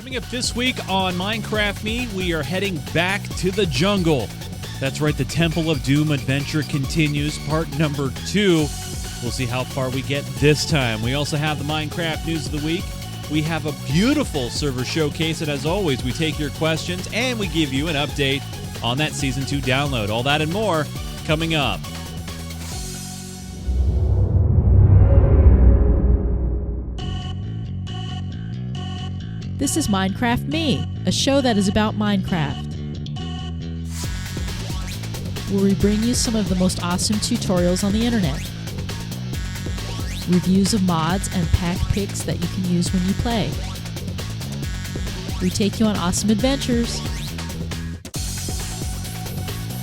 Coming up this week on Minecraft Me, we are heading back to the jungle. That's right, the Temple of Doom adventure continues, part number 2. We'll see how far we get this time. We also have the Minecraft News of the Week. We have a beautiful server showcase, and as always, we take your questions and we give you an update on that Season 2 download. All that and more coming up. This is Minecraft Me, a show that is about Minecraft, where we bring you some of the most awesome tutorials on the internet, reviews of mods and pack picks that you can use when you play. We take you on awesome adventures,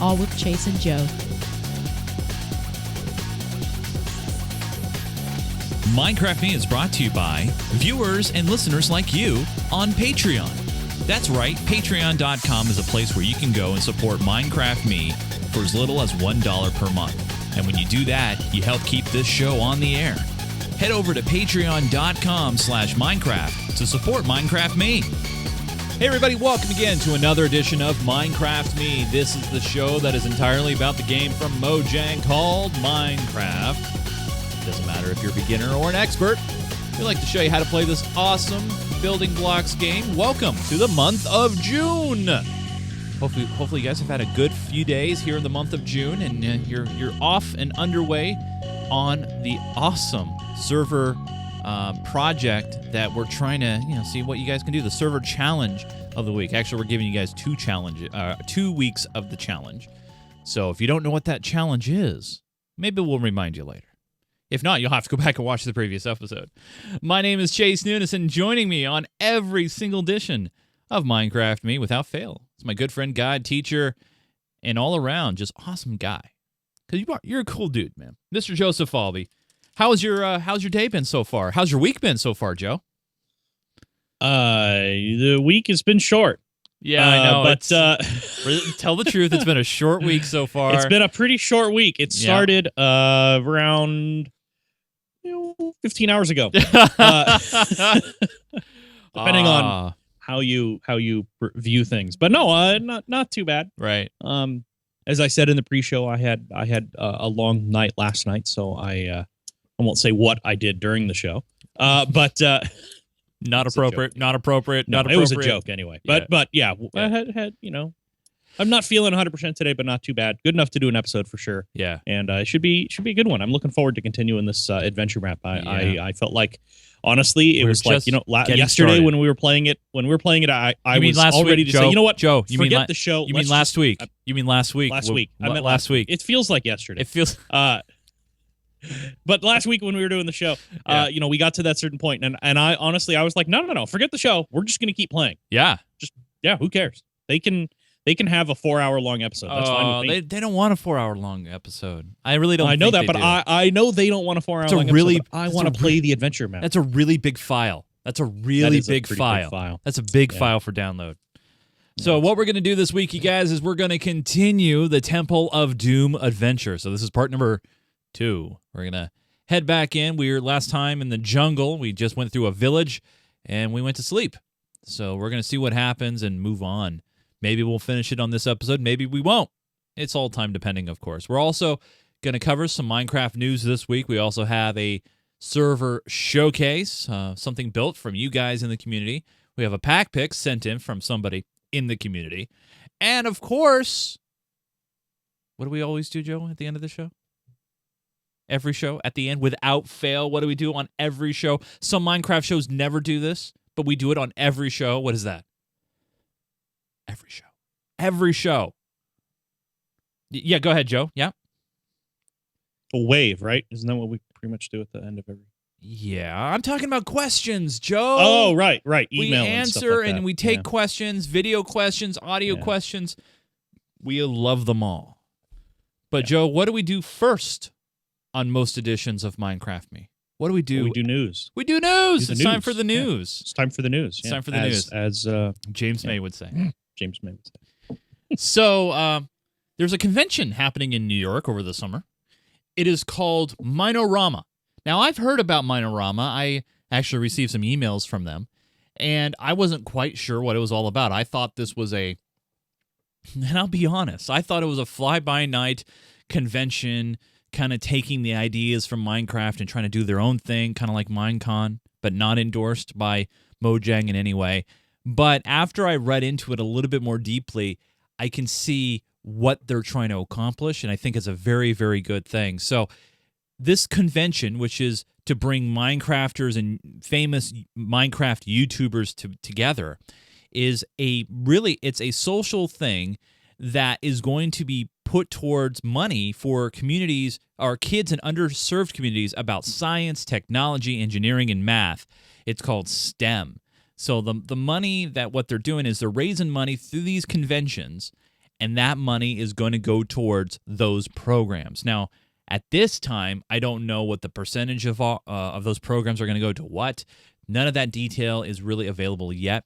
all with Chase and Joe. Minecraft Me is brought to you by viewers and listeners like you on Patreon. That's right, patreon.com is a place where you can go and support Minecraft Me for as little as $1 per month. And when you do that, you help keep this show on the air. Head over to patreon.com/Minecraft to support Minecraft Me. Hey everybody, welcome again to another edition of Minecraft Me. This is the show that is entirely about the game from Mojang called Minecraft. Doesn't matter if you're a beginner or an expert. We like to show you how to play this awesome building blocks game. Welcome to the month of June. Hopefully you guys have had a good few days here in the month of June, and you're off and underway on the awesome server project that we're trying to see what you guys can do. The server challenge of the week. Actually, we're giving you guys 2 weeks of the challenge. So if you don't know what that challenge is, maybe we'll remind you later. If not, you'll have to go back and watch the previous episode. My name is Chase Nunes, and joining me on every single edition of Minecraft Me without fail is my good friend, guide, teacher, and all around just awesome guy. Because you're a cool dude, man. Mr. Joseph Falbey. How's your day been so far? How's your week been so far, Joe? The week has been short. Yeah, I know. But tell the truth, it's been a short week so far. It's been a pretty short week. It started around 15 hours ago. Depending on how you view things. But no, not too bad. Right. As I said in the pre-show, I had a long night last night, so I won't say what I did during the show. But not appropriate. It was a joke anyway. But yeah. I had I'm not feeling 100% today, but not too bad. Good enough to do an episode for sure. Yeah. And it should be a good one. I'm looking forward to continuing this adventure map. I felt like, honestly, it was like, yesterday started. when we were playing it, I was all ready to say, you know what, Joe, forget the show. You mean last week? You mean last week? Last week. I meant last week. It feels like yesterday. It feels... But last week when we were doing the show, we got to that certain point, and I honestly, I was like, no, forget the show. We're just going to keep playing. Yeah. Who cares? They can have a 4-hour-long episode. That's fine with me. They don't want a 4-hour-long episode. I really don't. I know think that, but I know they don't want a 4-hour-long episode. But I want to play the adventure map. That's a really big file. That's a really big file. That's a big file for download. So what we're going to do this week, you guys, is we're going to continue the Temple of Doom adventure. So this is part number 2. We're going to head back in. We were last time in the jungle. We just went through a village, and we went to sleep. So we're going to see what happens and move on. Maybe we'll finish it on this episode. Maybe we won't. It's all time depending, of course. We're also going to cover some Minecraft news this week. We also have a server showcase, something built from you guys in the community. We have a pack pick sent in from somebody in the community. And, of course, what do we always do, Joe, at the end of the show? Every show, at the end, without fail, what do we do on every show? Some Minecraft shows never do this, but we do it on every show. What is that? Every show. Yeah, go ahead, Joe. Yeah. A wave, right? Isn't that what we pretty much do at the end of every... Yeah, I'm talking about questions, Joe. Oh, right. Email we answer and stuff like that. And we take questions, video questions, audio questions. We love them all. But, Joe, what do we do first on most editions of Minecraft Me? What do we do? We do news. We do news. It's time for the news. It's time for the news. It's time for the news. As James May would say. James May would say. So there's a convention happening in New York over the summer. It is called Minorama. Now, I've heard about Minorama. I actually received some emails from them. And I wasn't quite sure what it was all about. I thought this was and I'll be honest, I thought it was a fly-by-night convention kind of taking the ideas from Minecraft and trying to do their own thing, kind of like Minecon, but not endorsed by Mojang in any way. But after I read into it a little bit more deeply, I can see what they're trying to accomplish, and I think it's a very, very good thing. So this convention, which is to bring Minecrafters and famous Minecraft YouTubers together, is it's a social thing that is going to be put towards money for communities, or kids in underserved communities, about science, technology, engineering, and math. It's called STEM. So the money that what they're doing is they're raising money through these conventions, and that money is going to go towards those programs. Now, at this time, I don't know what the percentage of those programs are going to go to what. None of that detail is really available yet.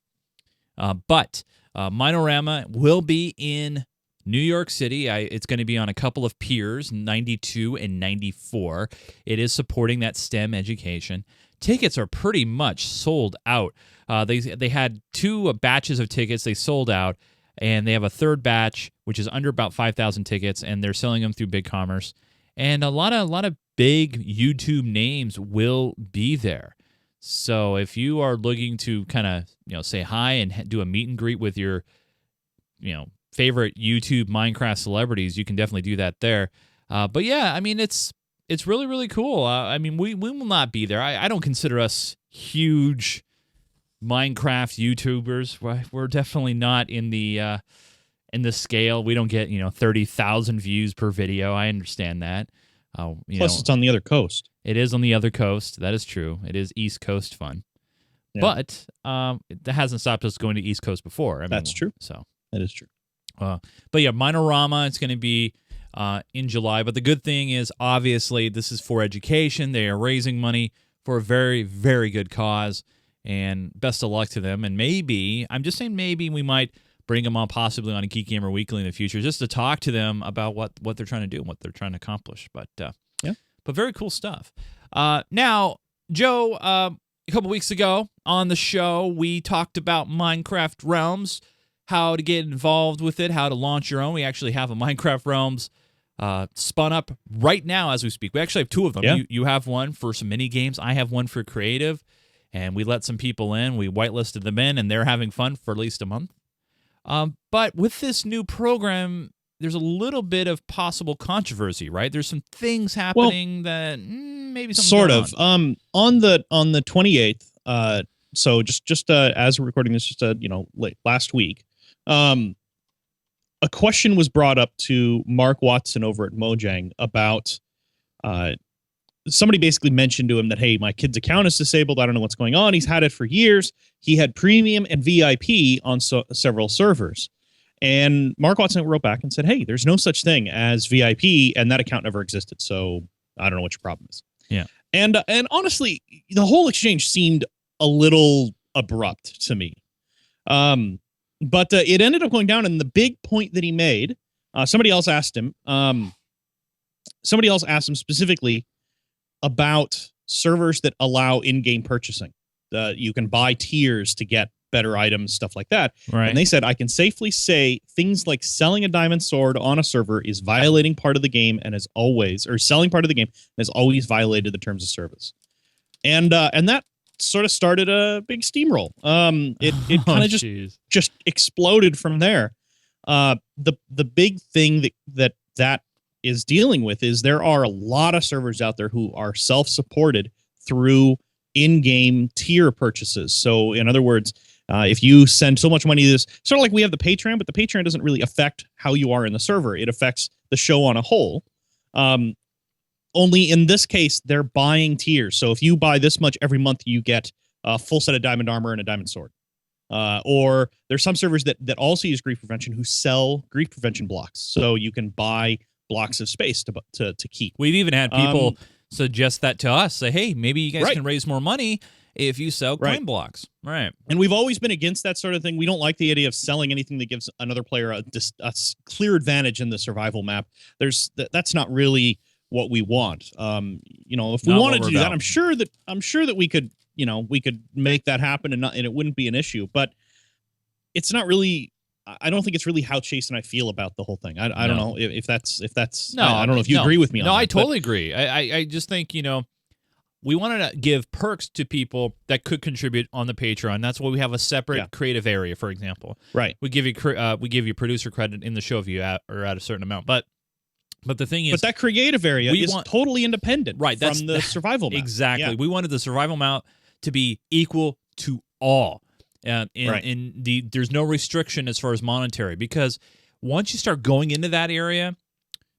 But Minorama will be in New York City. It's going to be on a couple of piers, 92 and 94. It is supporting that STEM education. Tickets are pretty much sold out. They had 2 batches of tickets. They sold out, and they have a third batch, which is under about 5,000 tickets, and they're selling them through BigCommerce. And a lot of big YouTube names will be there. So if you are looking to kind of say hi and do a meet and greet with your favorite YouTube Minecraft celebrities, you can definitely do that there. But yeah, I mean it's really, really cool. I mean we will not be there. I don't consider us huge Minecraft YouTubers. We're definitely not in the scale. We don't get 30,000 views per video. I understand that. Plus, it's on the other coast. It is on the other coast. That is true. It is East Coast fun. Yeah. But that hasn't stopped us going to East Coast before. That's true. So that is true. But yeah, Minorama, it's going to be in July. But the good thing is, obviously, this is for education. They are raising money for a very, very good cause. And best of luck to them. And maybe, I'm just saying maybe, we might bring them on possibly on a Geek Gamer Weekly in the future, just to talk to them about what they're trying to do and what they're trying to accomplish. But but very cool stuff. Now, Joe, a couple weeks ago on the show, we talked about Minecraft Realms, how to get involved with it, how to launch your own. We actually have a Minecraft Realms spun up right now as we speak. We actually have 2 of them. Yeah. You have one for some mini games. I have one for creative, and we let some people in. We whitelisted them in, and they're having fun for at least a month. But with this new program, there's a little bit of possible controversy, right? There's some things happening that maybe something's sort going of. on. On the 28th, so just as we're recording this, just late last week, a question was brought up to Mark Watson over at Mojang about somebody basically mentioned to him that, hey, my kid's account is disabled. I don't know what's going on. He's had it for years. He had premium and VIP on several servers. And Mark Watson wrote back and said, hey, there's no such thing as VIP, and that account never existed. So I don't know what your problem is. Yeah. And honestly, the whole exchange seemed a little abrupt to me. But it ended up going down, and the big point that he made, somebody else asked him specifically about servers that allow in-game purchasing. You can buy tiers to get better items, stuff like that. Right. And they said, I can safely say things like selling a diamond sword on a server is violating part of the game and is always, or selling part of the game has always violated the terms of service. And that sort of started a big steamroll. It kind of just exploded from there. The big thing that is dealing with is there are a lot of servers out there who are self-supported through in-game tier purchases. So in other words, if you send so much money to this, sort of like we have the Patreon, but the Patreon doesn't really affect how you are in the server. It affects the show on a whole. Only in this case, they're buying tiers. So if you buy this much every month, you get a full set of diamond armor and a diamond sword. Or there's some servers that also use grief prevention who sell grief prevention blocks. So you can buy blocks of space to keep. We've even had people suggest that to us. Say, hey, maybe you guys can raise more money if you sell coin blocks. Right. And we've always been against that sort of thing. We don't like the idea of selling anything that gives another player a clear advantage in the survival map. That's not really what we want. If we wanted to do that, I'm sure that we could we could make that happen and it wouldn't be an issue. But it's not really. I don't think it's really how Chase and I feel about the whole thing. I don't know if that's. No, I don't know if you agree with me on that. No, I totally agree. I just think, we wanted to give perks to people that could contribute on the Patreon. That's why we have a separate creative area, for example. Right. We give you producer credit in the show if you are at a certain amount. But the thing is, but that creative area is totally independent from the survival map. Exactly. Yeah. We wanted the survival map to be equal to all. There's no restriction as far as monetary, because once you start going into that area,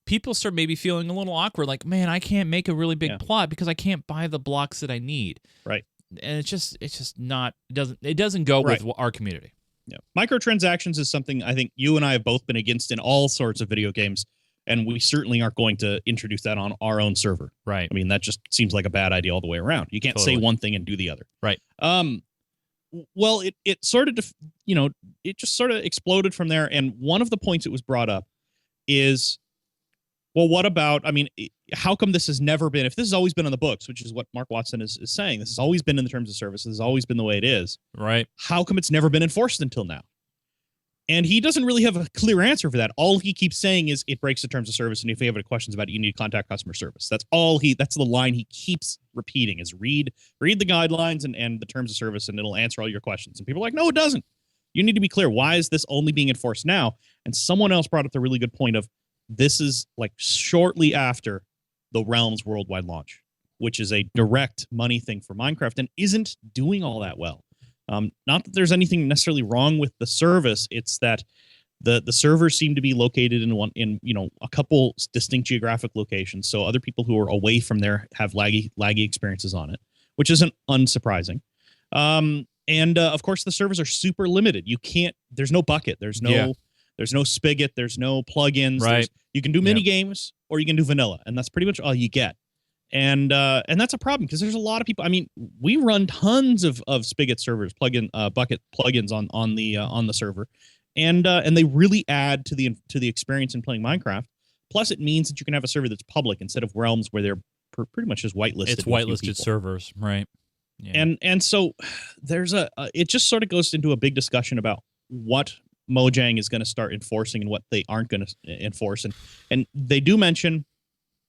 people start maybe feeling a little awkward, like, man, I can't make a really big plot because I can't buy the blocks that I need. Right. And it's just not, it doesn't go with our community. Yeah. Microtransactions is something I think you and I have both been against in all sorts of video games, and we certainly aren't going to introduce that on our own server. Right. I mean, that just seems like a bad idea all the way around. You can't say one thing and do the other. Right. Well, it sort of, it just sort of exploded from there. And one of the points that was brought up is, well, what about, I mean, how come this has never been, if this has always been on the books, which is what Mark Watson is saying, this has always been in the terms of service, this has always been the way it is. Right. How come it's never been enforced until now? And he doesn't really have a clear answer for that. All he keeps saying is it breaks the terms of service, and if you have any questions about it, you need to contact customer service. That's the line he keeps repeating is read the guidelines and the terms of service, and it'll answer all your questions. And people are like, no, it doesn't. You need to be clear. Why is this only being enforced now? And someone else brought up the really good point of this is like shortly after the Realms worldwide launch, which is a direct money thing for Minecraft and isn't doing all that well. Not that there's anything necessarily wrong with the service. It's that the servers seem to be located in a couple distinct geographic locations. So other people who are away from there have laggy experiences on it, which isn't unsurprising. And of course the servers are super limited. You can't. There's no bucket. There's no spigot. There's no plugins. Right. You can do mini games or you can do vanilla, and that's pretty much all you get. And that's a problem because there's a lot of people. I mean, we run tons of spigot servers, bucket plugins on the server, and they really add to the experience in playing Minecraft. Plus, it means that you can have a server that's public instead of Realms where they're pretty much just whitelisted. It's whitelisted servers, right? Yeah. And so there's it just sort of goes into a big discussion about what Mojang is going to start enforcing and what they aren't going to enforce, and they do mention.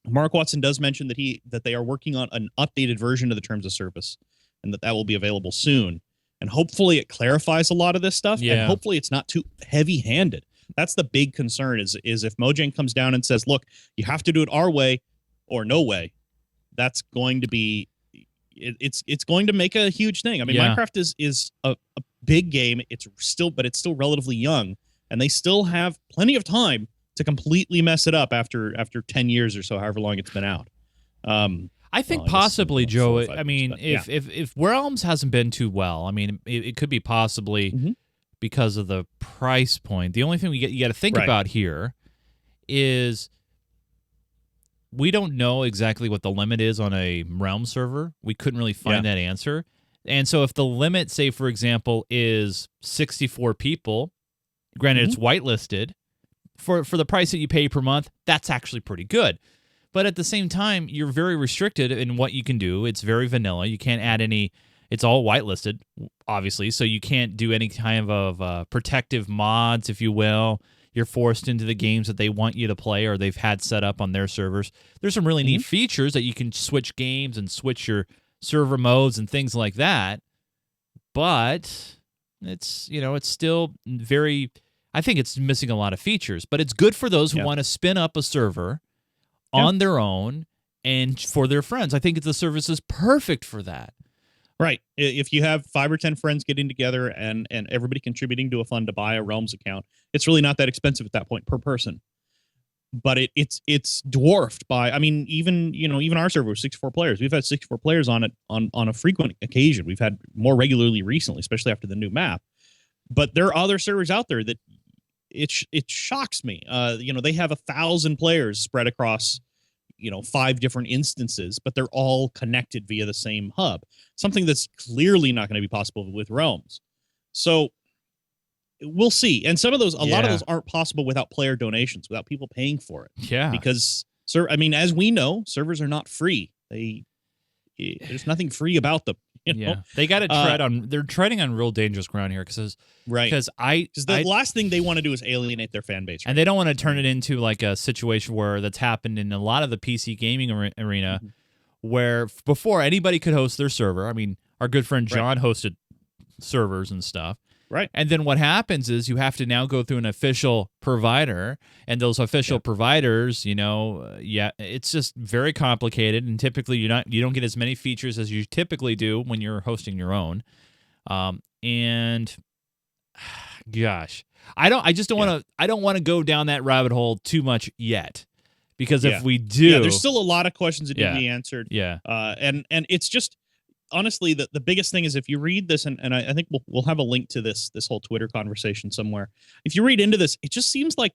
Mark Watson does mention that they are working on an updated version of the terms of service, and that will be available soon. And hopefully, it clarifies a lot of this stuff. Yeah. And hopefully, it's not too heavy-handed. That's the big concern. Is if Mojang comes down and says, "Look, you have to do it our way or no way," that's going to be it's going to make a huge thing. I mean, Minecraft is a big game. It's still relatively young, and they still have plenty of time to completely mess it up after 10 years or so, however long it's been out. I think possibly, Joe. I mean, if Realms hasn't been too well, I mean, it could be possibly because of the price point. The only thing you got to think about here is we don't know exactly what the limit is on a Realm server. We couldn't really find that answer. And so if the limit, say, for example, is 64 people, granted it's whitelisted, for the price that you pay per month, that's actually pretty good. But at the same time, you're very restricted in what you can do. It's very vanilla. You can't add any. It's all whitelisted, obviously, so you can't do any kind of protective mods, if you will. You're forced into the games that they want you to play or they've had set up on their servers. There's some really neat features that you can switch games and switch your server modes and things like that. But it's still very. I think it's missing a lot of features, but it's good for those who want to spin up a server on their own and for their friends. I think the service is perfect for that. Right. If you have 5 or 10 friends getting together and everybody contributing to a fund to buy a Realms account, it's really not that expensive at that point per person. But it's dwarfed by, I mean, even our server was 64 players. We've had 64 players on it on a frequent occasion. We've had more regularly recently, especially after the new map. But there are other servers out there that it shocks me. They have 1,000 players spread across 5 different instances, but they're all connected via the same hub. Something that's clearly not going to be possible with Realms. So we'll see. And some of those, a lot of those aren't possible without player donations, without people paying for it. Yeah. Because as we know, servers are not free. There's nothing free about them. Yeah, they got to tread on. They're treading on real dangerous ground here because right. Because the last thing they want to do is alienate their fan base, right? And they don't want to turn it into like a situation where that's happened in a lot of the PC gaming arena, where before anybody could host their server. I mean, our good friend John hosted servers and stuff. Right. And then what happens is you have to now go through an official provider, and those official providers, it's just very complicated, and typically you don't get as many features as you typically do when you're hosting your own. And gosh, I don't want to go down that rabbit hole too much yet, because if we do, there's still a lot of questions that need to be answered. Yeah. And it's just, honestly, the biggest thing is if you read this, and I think we'll have a link to this whole Twitter conversation somewhere. If you read into this, it just seems like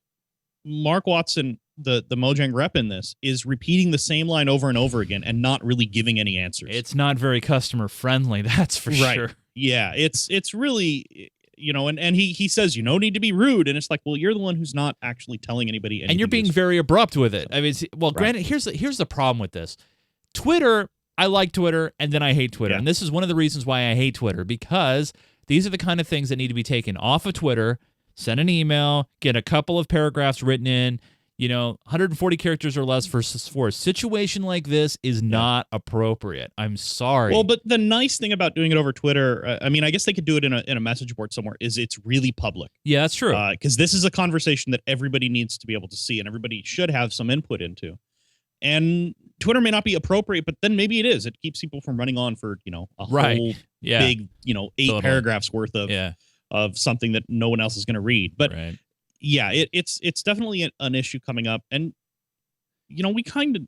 Mark Watson, the Mojang rep in this, is repeating the same line over and over again and not really giving any answers. It's not very customer friendly, that's for sure. Yeah, it's really, and he says, you don't need to be rude, and it's like, well, you're the one who's not actually telling anybody anything. And you're being very abrupt with it. I mean, granted, here's the problem with this. Twitter, I like Twitter, and then I hate Twitter. And this is one of the reasons why I hate Twitter, because these are the kind of things that need to be taken off of Twitter, send an email, get a couple of paragraphs written in, 140 characters or less for a situation like this is not appropriate. I'm sorry. Well, but the nice thing about doing it over Twitter, I mean, I guess they could do it in a message board somewhere, is it's really public. Yeah, that's true. Because this is a conversation that everybody needs to be able to see, and everybody should have some input into. And Twitter may not be appropriate, but then maybe it is. It keeps people from running on for, a whole big, 8 paragraphs worth of something that no one else is going to read. But it's definitely an issue coming up. And, we kind of,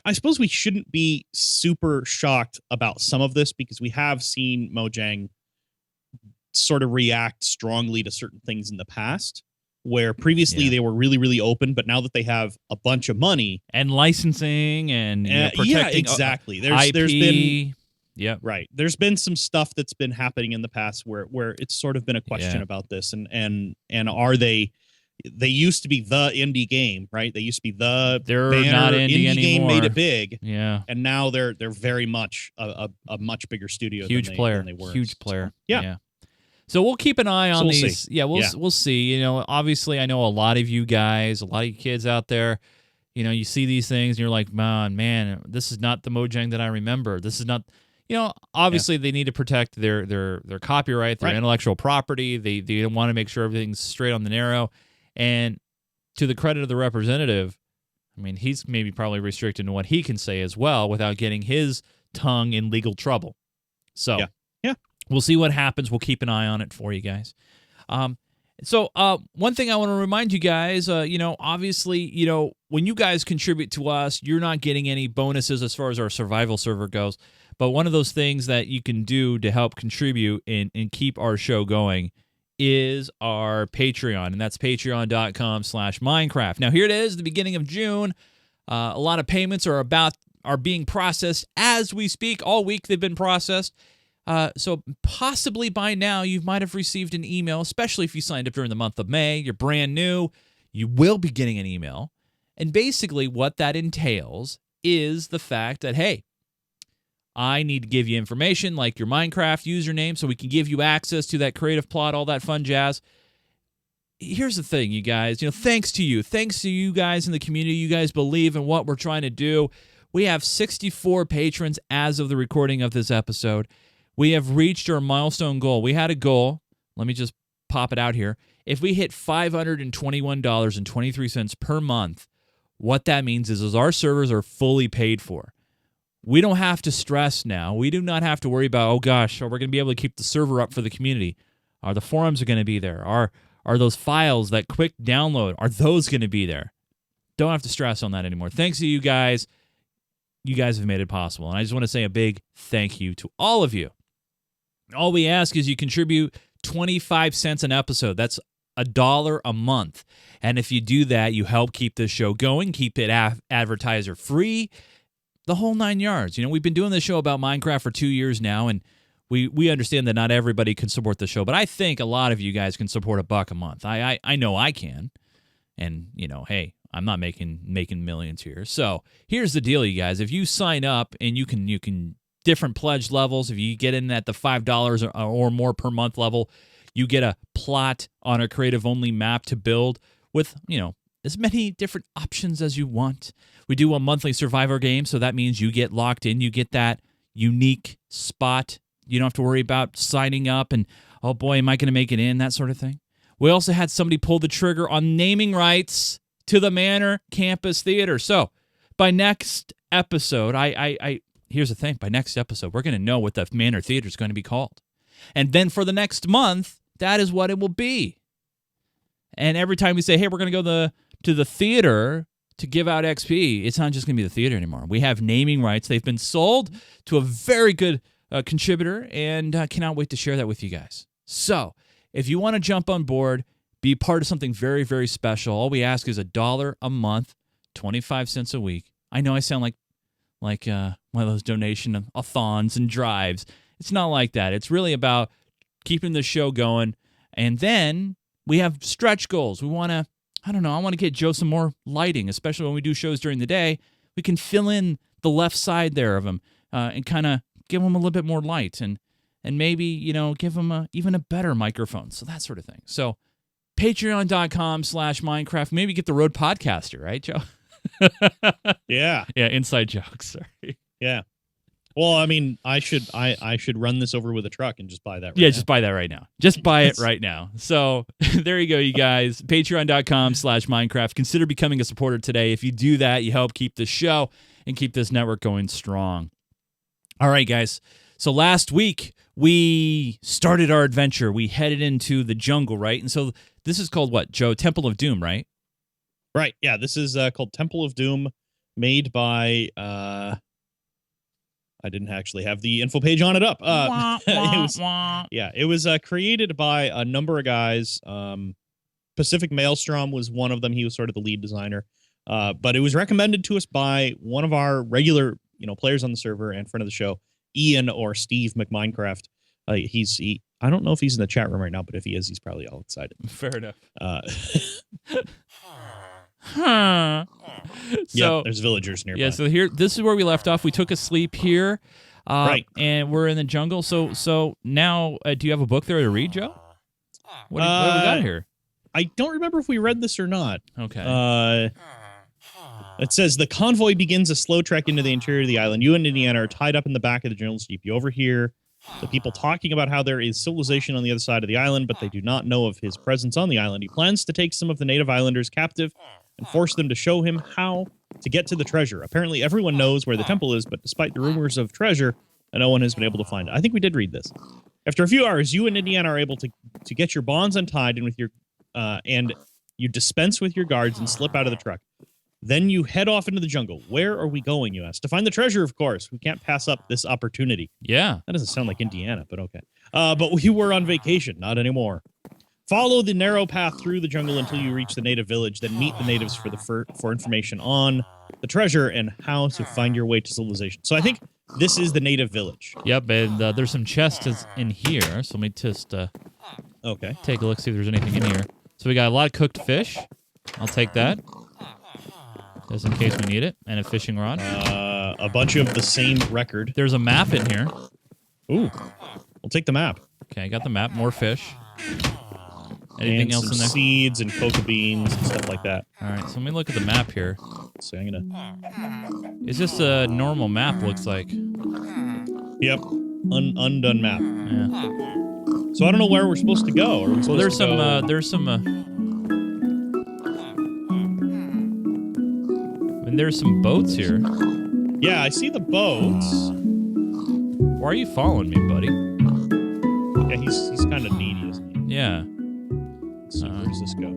I suppose we shouldn't be super shocked about some of this, because we have seen Mojang sort of react strongly to certain things in the past, where previously they were really, really open, but now that they have a bunch of money and licensing and protecting exactly. There's been there's been some stuff that's been happening in the past where it's sort of been a question about this, and are they used to be the indie game, right? They used to be the they're not indie anymore. Game made it big, and now they're very much a much bigger studio, huge player, than they were. Huge player, yeah. So we'll keep an eye on these. See. Yeah, we'll see. Obviously, I know a lot of you guys, a lot of you kids out there, you see these things and you're like, man, this is not the Mojang that I remember. This is not, obviously they need to protect their copyright, their intellectual property. They want to make sure everything's straight on the narrow. And to the credit of the representative, I mean, he's maybe probably restricted in what he can say as well without getting his tongue in legal trouble. So, we'll see what happens. We'll keep an eye on it for you guys. So one thing I want to remind you guys, obviously, when you guys contribute to us, you're not getting any bonuses as far as our survival server goes. But one of those things that you can do to help contribute and keep our show going is our Patreon, and that's patreon.com/Minecraft. Now, here it is, the beginning of June. A lot of payments are being processed as we speak. All week they've been processed. So possibly by now you might have received an email, especially if you signed up during the month of May. You're brand new. You will be getting an email. And basically what that entails is the fact that, hey, I need to give you information like your Minecraft username so we can give you access to that creative plot, all that fun jazz. Here's the thing, you guys. Thanks to you guys in the community. You guys believe in what we're trying to do. We have 64 patrons as of the recording of this episode. We have reached our milestone goal. We had a goal. Let me just pop it out here. If we hit $521.23 per month, what that means is our servers are fully paid for. We don't have to stress now. We do not have to worry about, oh gosh, are we going to be able to keep the server up for the community? Are the forums going to be there? Are those files, that quick download, are those going to be there? Don't have to stress on that anymore. Thanks to you guys. You guys have made it possible. And I just want to say a big thank you to all of you. All we ask is you contribute 25 cents an episode. That's $1 a month. And if you do that, you help keep this show going, keep it advertiser free, the whole 9 yards. We've been doing this show about Minecraft for 2 years now, and we understand that not everybody can support the show, but I think a lot of you guys can support $1 a month. I know I can. And, hey, I'm not making millions here. So here's the deal, you guys. If you sign up and you can different pledge levels. If you get in at the $5 or more per month level, you get a plot on a creative-only map to build with, as many different options as you want. We do a monthly Survivor game, so that means you get locked in. You get that unique spot. You don't have to worry about signing up and, oh boy, am I going to make it in, that sort of thing. We also had somebody pull the trigger on naming rights to the Manor Campus Theater. So by next episode, here's the thing. By next episode, we're going to know what the Manor Theater is going to be called. And then for the next month, that is what it will be. And every time we say, hey, we're going to go to the theater to give out XP, it's not just going to be the theater anymore. We have naming rights. They've been sold to a very good contributor, and cannot wait to share that with you guys. So if you want to jump on board, be part of something very, very special, all we ask is $1 a month, 25 cents a week. I know I sound like one of those donation-a-thons and drives. It's not like that. It's really about keeping the show going. And then we have stretch goals. We want to, I want to get Joe some more lighting, especially when we do shows during the day. We can fill in the left side there of him and kind of give him a little bit more light and maybe, give him even a better microphone. So that sort of thing. So patreon.com/Minecraft. Maybe get the Rode Podcaster, right, Joe? Yeah. Yeah, inside jokes. Sorry. Yeah. Well, I mean, I should run this over with a truck and just buy that right now. Just buy that right now. Just buy it right now. So there you go, you guys. Patreon.com/Minecraft. Consider becoming a supporter today. If you do that, you help keep the show and keep this network going strong. All right, guys. So last week, we started our adventure. We headed into the jungle, right? And so this is called what, Joe? Temple of Doom, right? Right. Yeah, this is called Temple of Doom, made by... I didn't actually have the info page on it up. It was created by a number of guys. Pacific Maelstrom was one of them. He was sort of the lead designer. But it was recommended to us by one of our regular, players on the server and friend of the show, Ian or Steve McMinecraft. I don't know if he's in the chat room right now, but if he is, he's probably all excited. Fair enough. So there's villagers nearby. Yeah, so this is where we left off. We took a sleep here, right, and we're in the jungle. So now, do you have a book there to read, Joe? What do we got here? I don't remember if we read this or not. Okay. It says the convoy begins a slow trek into the interior of the island. You and Indiana are tied up in the back of the jungle jeep. You overhear the people talking about how there is civilization on the other side of the island, but they do not know of his presence on the island. He plans to take some of the native islanders captive and force them to show him how to get to the treasure. Apparently, everyone knows where the temple is, but despite the rumors of treasure, no one has been able to find it. I think we did read this. After a few hours, you and Indiana are able to get your bonds untied and and you dispense with your guards and slip out of the truck. Then you head off into the jungle. Where are we going, you ask? To find the treasure, of course. We can't pass up this opportunity. Yeah. That doesn't sound like Indiana, but okay. But we were on vacation. Not anymore. Follow the narrow path through the jungle until you reach the native village, then meet the natives for information on the treasure and how to find your way to civilization. So I think this is the native village. Yep, and there's some chests in here, so let me just take a look, see if there's anything in here. So we got a lot of cooked fish. I'll take that, just in case we need it, and a fishing rod. A bunch of the same record. There's a map in here. Ooh, we'll take the map. Okay, I got the map, more fish. Anything else in there? Seeds and cocoa beans and stuff like that. All right, so let me look at the map here. So I'm gonna... It's just a normal map, looks like. Yep, undone map. Yeah. So I don't know where we're supposed to go. Well, there's some. And there's some boats here. Yeah, I see the boats. Why are you following me, buddy? Yeah, he's kind of needy, isn't he? Yeah. Let's see, where does this go?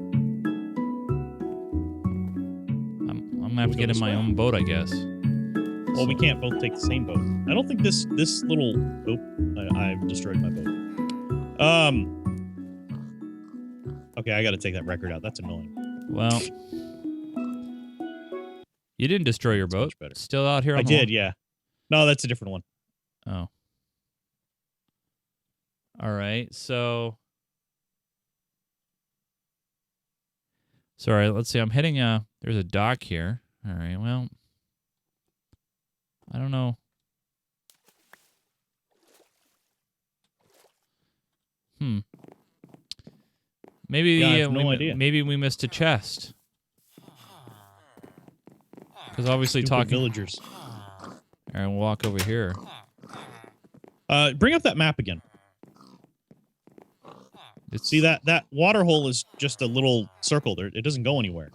I'm gonna have to get in my own boat, I guess. Well, we can't both take the same boat. I don't think this little... Oh, I've destroyed my boat. Okay, I gotta take that record out. That's annoying. Well, you didn't destroy your boat. Better. Still out here on I did, yeah. No, that's a different one. Oh. All right, so... Sorry, let's see. I'm heading... There's a dock here. All right, well... I don't know. Maybe Yeah, I have no idea. Maybe we missed a chest. Because obviously Stupid talking villagers. All right, we'll walk over here. Bring up that map again. See that water hole is just a little circle. There, it doesn't go anywhere.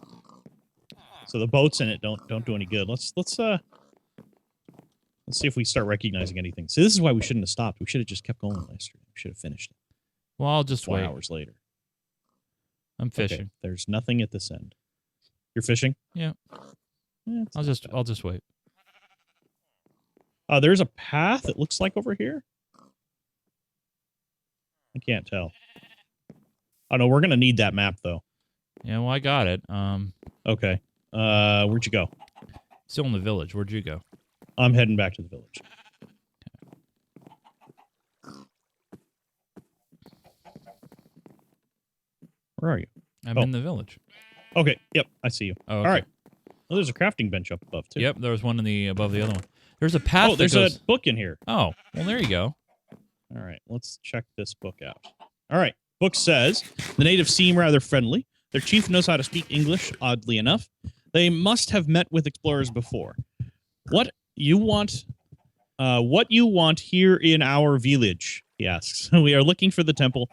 So the boats in it don't do any good. Let's see if we start recognizing anything. See, this is why we shouldn't have stopped. We should have just kept going yesterday. We should have finished it. Well, I'll just 4 wait. hours later. I'm fishing. Okay, there's nothing at this end. You're fishing? Yeah. I'll just wait. There's a path, it looks like, over here. I can't tell. Oh, no, we're going to need that map, though. Yeah, well, I got it. Okay. Where'd you go? Still in the village. Where'd you go? I'm heading back to the village. Where are you? I'm in the village. Okay, yep, I see you. Oh, okay. All right. Well, there's a crafting bench up above, too. Yep, there was one above the other one. There's a path. Oh, there's a book in here. Oh, well, there you go. All right, let's check this book out. All right, book says, the natives seem rather friendly. Their chief knows how to speak English, oddly enough. They must have met with explorers before. What you want here in our village, he asks. We are looking for the temple,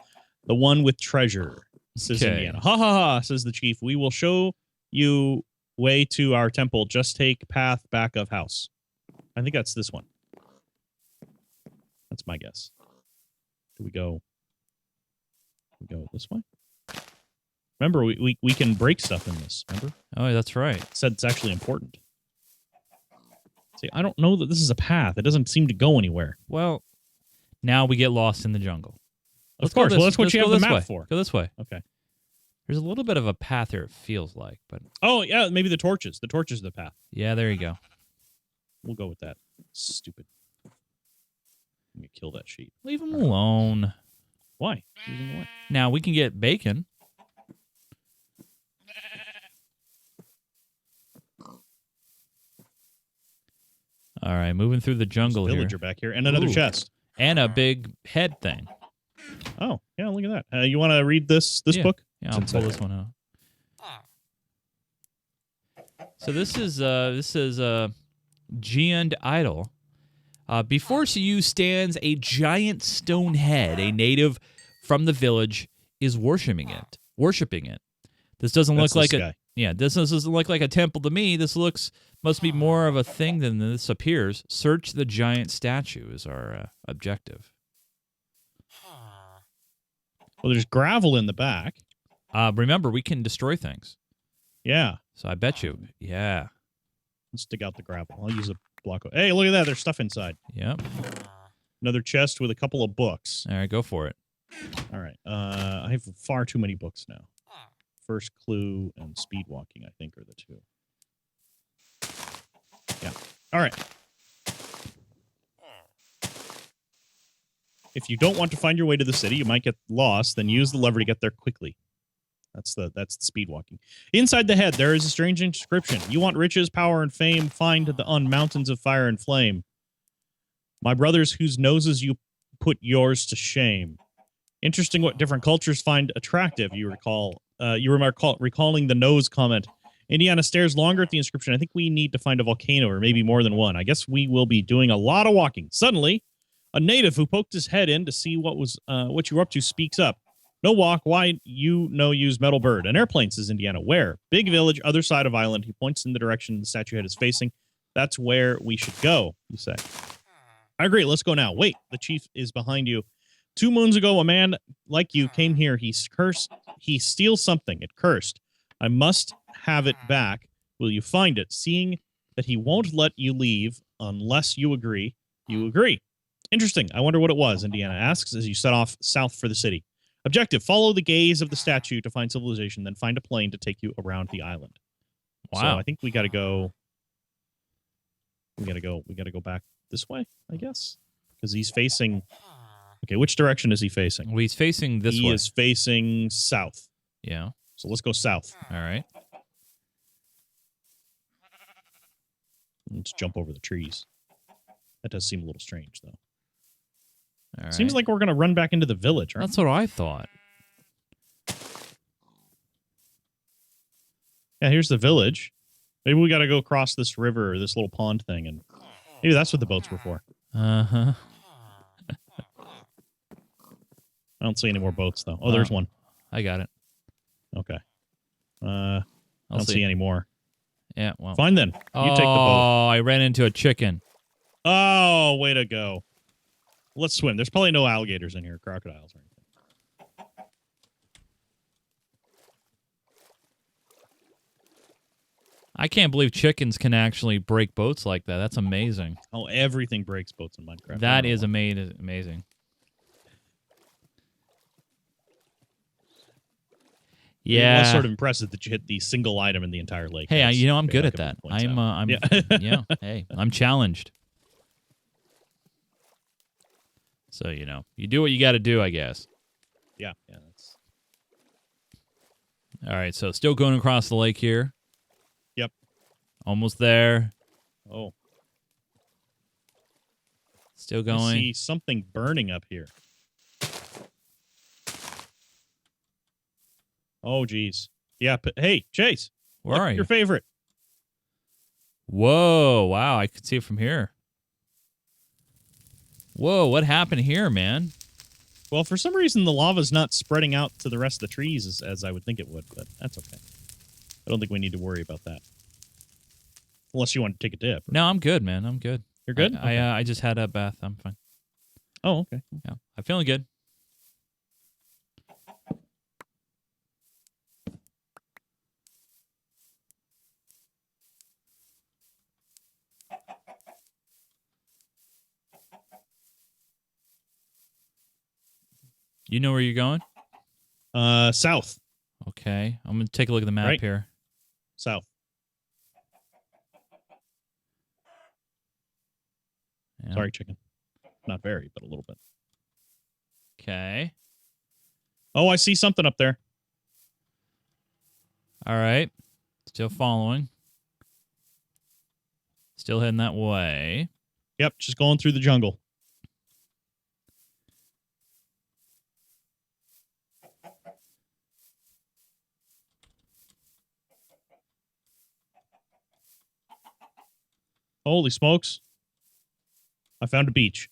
the one with treasure, says Indiana. Ha ha ha, says the chief. We will show you way to our temple. Just take path back of house. I think that's this one. That's my guess. Do we go this way? Remember, we can break stuff in this, remember? Oh, that's right. It said it's actually important. See, I don't know that this is a path. It doesn't seem to go anywhere. Well, now we get lost in the jungle. Of course. Well, that's what you have the map for. Go this way. Okay. There's a little bit of a path here, it feels like. But oh, yeah, maybe the torches. The torches are the path. Yeah, there you go. We'll go with that. Stupid. I'm going to kill that sheep. Leave him alone. Why? Leave him away. Now, we can get bacon. All right, moving through the jungle There's a here. villager back here and another chest. And a big head thing. Oh, yeah, look at that. You want to read this book? Yeah, I'll pull this one out. So this is Giant Idol. Before you stands a giant stone head. A native from the village is worshiping it. This doesn't look like this doesn't look like a temple to me. This must be more of a thing than this appears. Search the giant statue is our objective. Well, there's gravel in the back. Remember, we can destroy things. Yeah. So I bet you, yeah. Let's dig out the gravel. I'll use a block. Hey, look at that. There's stuff inside. Yep. Another chest with a couple of books. All right, go for it. All right. I have far too many books now. First Clue and Speed Walking, I think, are the two. Yeah. All right. If you don't want to find your way to the city, you might get lost, then use the lever to get there quickly. That's the speed walking. Inside the head, there is a strange inscription. You want riches, power, and fame, find on mountains of fire and flame. My brothers, whose noses you put yours to shame. Interesting what different cultures find attractive, you recall. Recalling the nose comment. Indiana stares longer at the inscription. I think we need to find a volcano or maybe more than one. I guess we will be doing a lot of walking. Suddenly, a native who poked his head in to see what you were up to speaks up. No walk. Why use metal bird? An airplane, says Indiana. Where? Big village, other side of island. He points in the direction the statue head is facing. That's where we should go, you say. I agree. Let's go now. Wait, the chief is behind you. 2 moons ago, a man like you came here. He's cursed. He steals something. It cursed. I must have it back. Will you find it? Seeing that he won't let you leave unless you agree, you agree. Interesting. I wonder what it was, Indiana asks as you set off south for the city. Objective, follow the gaze of the statue to find civilization, then find a plane to take you around the island. Wow. So I think we got to go. We got to go back this way, I guess, because he's facing. Okay, which direction is he facing? Well, he's facing this way. He is facing south. Yeah. So let's go south. All right. Let's jump over the trees. That does seem a little strange, though. All Seems right. like we're going to run back into the village, right? That's what I thought. Yeah, here's the village. Maybe we got to go across this river or this little pond thing, and maybe that's what the boats were for. Uh-huh. I don't see any more boats, though. Oh, there's one. I got it. Okay. I I'll don't see any more. Yeah, well. Fine, then. You take the boat. Oh, I ran into a chicken. Oh, way to go. Let's swim. There's probably no alligators in here, crocodiles or anything. I can't believe chickens can actually break boats like that. That's amazing. Oh, everything breaks boats in Minecraft. That is amazing. Yeah. It was sort of impressive that you hit the single item in the entire lake. Hey, as I'm good at Jacob that. points out. I'm yeah. Hey, I'm challenged. So, you do what you got to do, I guess. Yeah, that's... All right, so still going across the lake here. Yep. Almost there. Oh. Still I going. see something burning up here. Oh, geez. Yeah, but hey, Chase. Where are you? Your favorite. Whoa, wow, I could see it from here. Whoa, what happened here, man? Well, for some reason, the lava's not spreading out to the rest of the trees as I would think it would, but that's okay. I don't think we need to worry about that. Unless you want to take a dip. No, I'm good, man. I'm good. You're good? Okay. I just had a bath. I'm fine. Oh, okay. Yeah, I'm feeling good. You know where you're going? South. Okay. I'm going to take a look at the map Right. here. South. Yeah. Sorry, chicken. Not very, but a little bit. Okay. Oh, I see something up there. All right. Still following. Still heading that way. Yep, just going through the jungle. Holy smokes. I found a beach.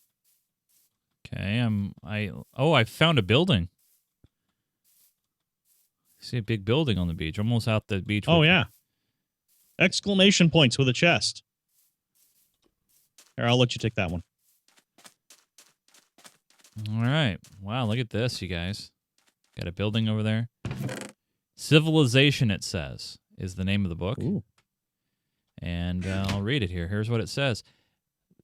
Okay. I found a building. I see a big building on the beach. Almost out the beach. Oh, with yeah. Exclamation points with a chest. Here, I'll let you take that one. All right. Wow, look at this, you guys. Got a building over there. Civilization, it says, is the name of the book. Ooh. And I'll read it here. Here's what it says.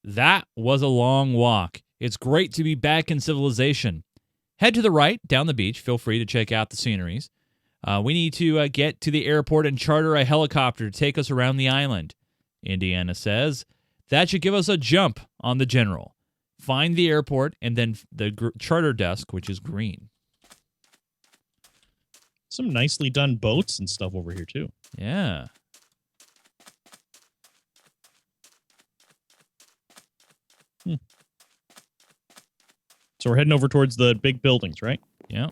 That was a long walk. It's great to be back in civilization. Head to the right, down the beach. Feel free to check out the sceneries. We need to get to the airport and charter a helicopter to take us around the island. Indiana says, that should give us a jump on the general. Find the airport and then the charter desk, which is green. Some nicely done boats and stuff over here, too. Yeah. So we're heading over towards the big buildings, right? Yeah.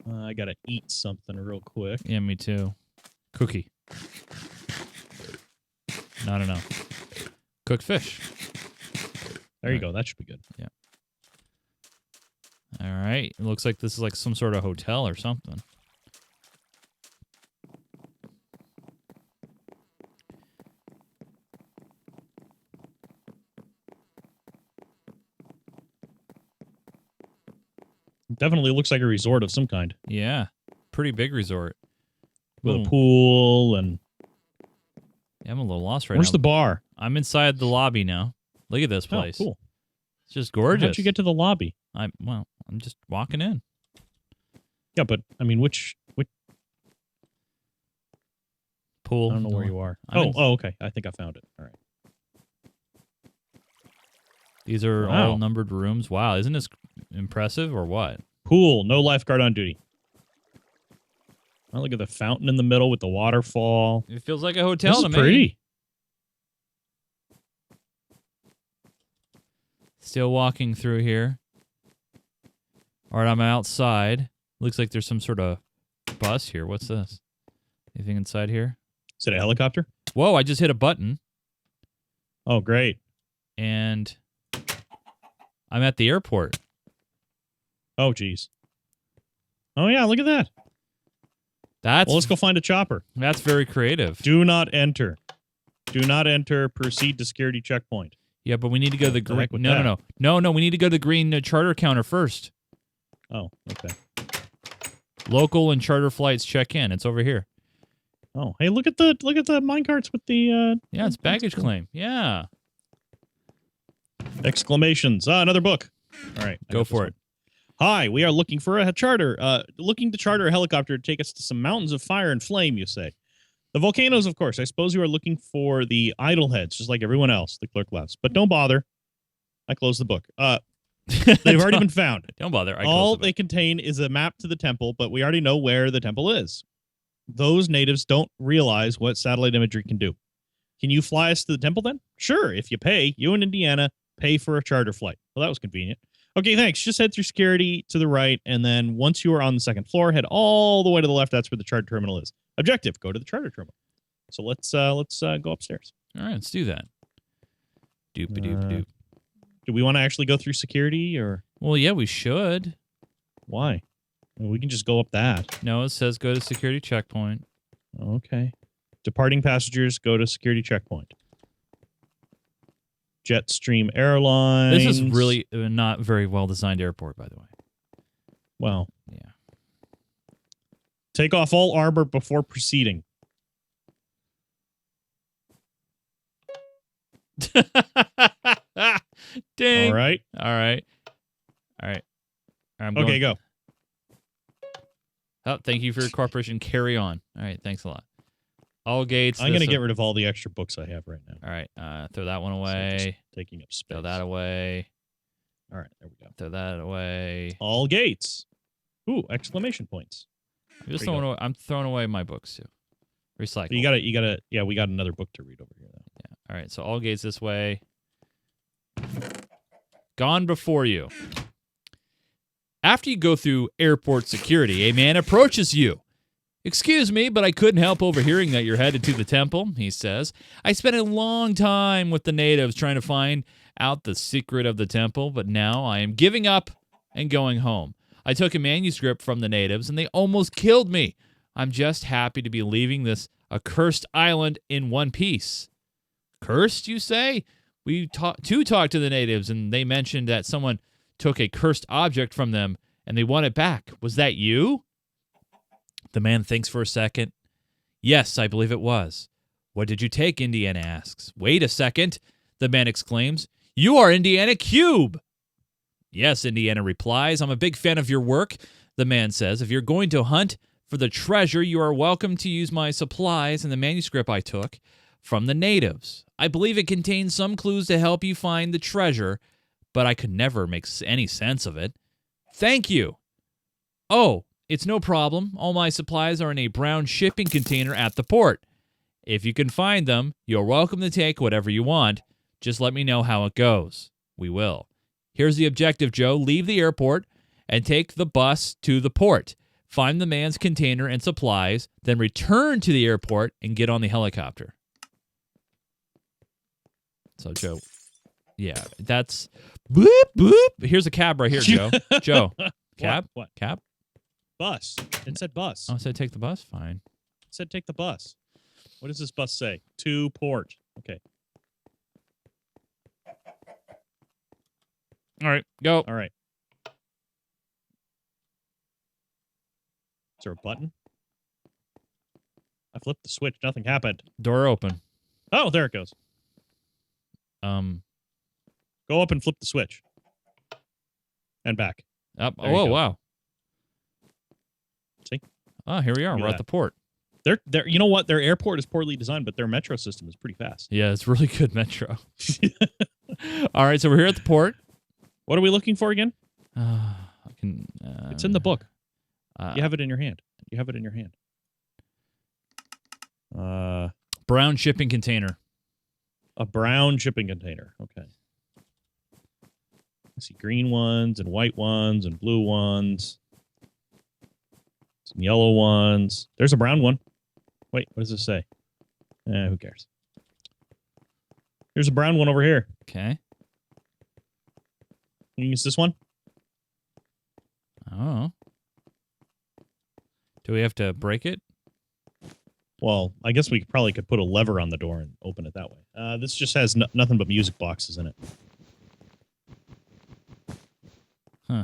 I gotta eat something real quick. Yeah, me too. Cookie. Not enough. Cooked fish. There you go. That should be good. Yeah. All right. It looks like this is like some sort of hotel or something. Definitely looks like a resort of some kind. Yeah. Pretty big resort. With Ooh. a pool and... Yeah, I'm a little lost right Where's now. the bar? I'm inside the lobby now. Look at this place. Oh, cool. It's just gorgeous. How'd you get to the lobby? I'm just walking in. Yeah, but, I mean, which Pool. I don't know where you are. I'm in- Okay. I think I found it. All right. These are Wow. all numbered rooms. Wow, isn't this impressive or what? Pool. No lifeguard on duty. Oh, look at the fountain in the middle with the waterfall. It feels like a hotel This to is me. pretty. Still walking through here. All right, I'm outside. Looks like there's some sort of bus here. What's this? Anything inside here? Is it a helicopter? Whoa, I just hit a button. Oh, great. And I'm at the airport. Oh, geez. Oh, yeah, look at that. Well, let's go find a chopper. That's very creative. Do not enter. Do not enter. Proceed to security checkpoint. Yeah, but we need to go to the green. No. No. We need to go to the green charter counter first. Oh, okay. Local and charter flights check in. It's over here. Oh, hey, look at the minecarts with the Yeah, it's baggage claim. Yeah. exclamations. Another book. All right, Go for it. Hi, we are looking for a charter. Looking to charter a helicopter to take us to some mountains of fire and flame, you say. The volcanoes, of course. I suppose you are looking for the idol heads, just like everyone else, the clerk laughs. But don't bother. I closed the book. They've already been found. Don't bother. All they contain is a map to the temple, but we already know where the temple is. Those natives don't realize what satellite imagery can do. Can you fly us to the temple then? Sure, if you pay. You and Indiana pay for a charter flight. Well, that was convenient. Okay, thanks. Just head through security to the right, and then once you are on the second floor, head all the way to the left. That's where the charter terminal is. Objective: go to the charter terminal. So let's go upstairs. All right, let's do that. Doop-a-doop-a-doop. Do we want to actually go through security, or Well, yeah, we should. why? Well, we can just go up that. No, it says go to security checkpoint. Okay. Departing passengers, go to security checkpoint. Jetstream Airlines. This is really not very well designed airport, by the way. Well. Yeah. Take off all armor before proceeding. Dang. All right. All right. I'm Okay, going. go. Oh, thank you for your cooperation. Carry on. All right, thanks a lot. All gates. I'm going to get rid of all the extra books I have right now. All right, throw that one So away. just taking up space. Throw that away. All right, there we go. Throw that away. All gates. Ooh, exclamation points. I'm throwing away my books too. Recycle. You gotta. Yeah, we got another book to read over here though. Yeah. All right, so all gates this way. Gone before you. After you go through airport security, a man approaches you. Excuse me, but I couldn't help overhearing that you're headed to the temple, he says. I spent a long time with the natives trying to find out the secret of the temple, but now I am giving up and going home. I took a manuscript from the natives, and they almost killed me. I'm just happy to be leaving this accursed island in one piece. Cursed, you say? We talked to the natives, and they mentioned that someone took a cursed object from them, and they want it back. Was that you? The man thinks for a second. Yes, I believe it was. What did you take? Indiana asks. Wait a second, the man exclaims. You are Indiana Cube. Yes, Indiana replies. I'm a big fan of your work, the man says. If you're going to hunt for the treasure, you are welcome to use my supplies and the manuscript I took from the natives. I believe it contains some clues to help you find the treasure, but I could never make any sense of it. Thank you. Oh, it's no problem. All my supplies are in a brown shipping container at the port. If you can find them, you're welcome to take whatever you want. Just let me know how it goes. We will. Here's the objective, Joe. Leave the airport and take the bus to the port. Find the man's container and supplies, then return to the airport and get on the helicopter. So, Joe, yeah, that's boop, boop. Here's a cab right here, Joe. Joe, cab? What? Cab? Bus. It said bus. Oh, so take the bus? Fine. It said take the bus. What does this bus say? To port. Okay. All right, go. All right. Is there a button? I flipped the switch. Nothing happened. Door open. Oh, there it goes. Go up and flip the switch. And back. Up. There you Oh, go. wow. See? Oh, here we are. Look at We're at that. the port. They're you know what? Their airport is poorly designed, but their metro system is pretty fast. Yeah, it's really good metro. All right, so we're here at the port. What are we looking for again? It's It's in the book. You have it in your hand. You have it in your hand. brown shipping container. A brown shipping container. Okay. see green ones and white ones and blue ones. Some yellow ones. There's a brown one. Wait, what does this say? Who cares? Here's a brown one over here. Okay. You use this one? Oh. Do we have to break it? Well, I guess we probably could put a lever on the door and open it that way. This just has nothing but music boxes in it. Huh.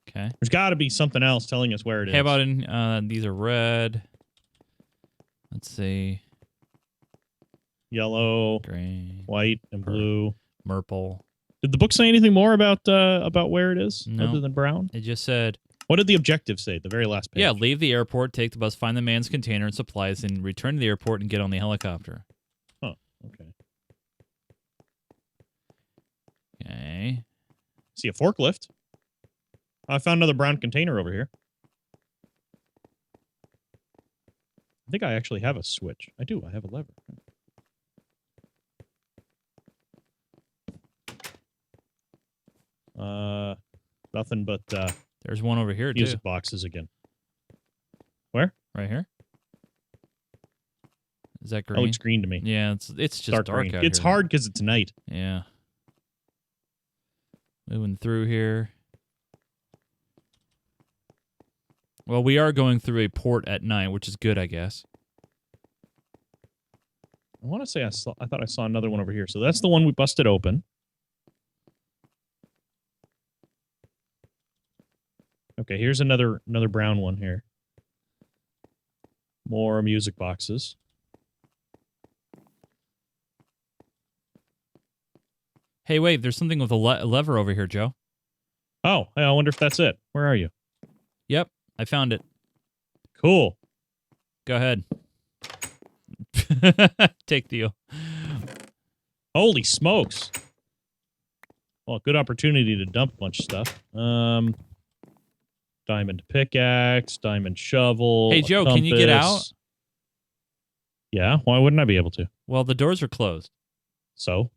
Okay. There's got to be something else telling us where it is. How about in, these are red. Let's see. Yellow, Green, white, and blue. Purple. Did the book say anything more about where it is No. other than brown? It just said, What did the objective say? The very last page. yeah, leave the airport, take the bus, find the man's container and supplies, and return to the airport and get on the helicopter. Oh, okay. Okay. See a forklift. I found another brown container over here. I think I actually have a switch. I do. I have a lever. Nothing but There's one over here, music too. boxes again. Where? Right here. Is that Oh, green? it's green to me. Yeah, it's just dark green. out It's here. hard because it's night. Yeah. Moving through here. Well, we are going through a port at night, which is good, I guess. I want to say I thought I saw another one over here. So that's the one we busted open. Okay, here's another brown one here. More music boxes. Hey, wait, there's something with a lever over here, Joe. Oh, I wonder if that's it. Where are you? Yep, I found it. Cool. Go ahead. Take the... Holy smokes. Well, good opportunity to dump a bunch of stuff. Diamond pickaxe, diamond shovel. Hey, Joe, can you get out? compass. Yeah, why wouldn't I be able to? Well, the doors are closed. So?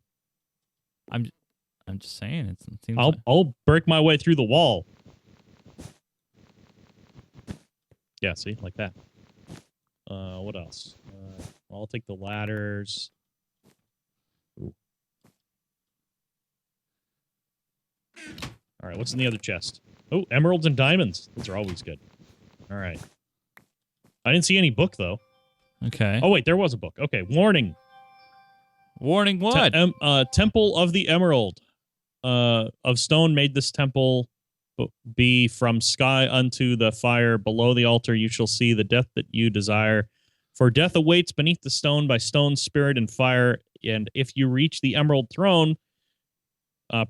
I'm just saying. It seems I'll break my way through the wall. Yeah, see? Like that. What else? I'll take the ladders. Ooh. All right, what's in the other chest? Oh, emeralds and diamonds. Those are always good. All right. I didn't see any book, though. Okay. Oh, wait, there was a book. Okay, warning. Warning what? Temple of the Emerald. Of stone made this temple be from sky unto the fire. Below the altar you shall see the death that you desire. For death awaits beneath the stone by stone, spirit, and fire. And if you reach the emerald throne,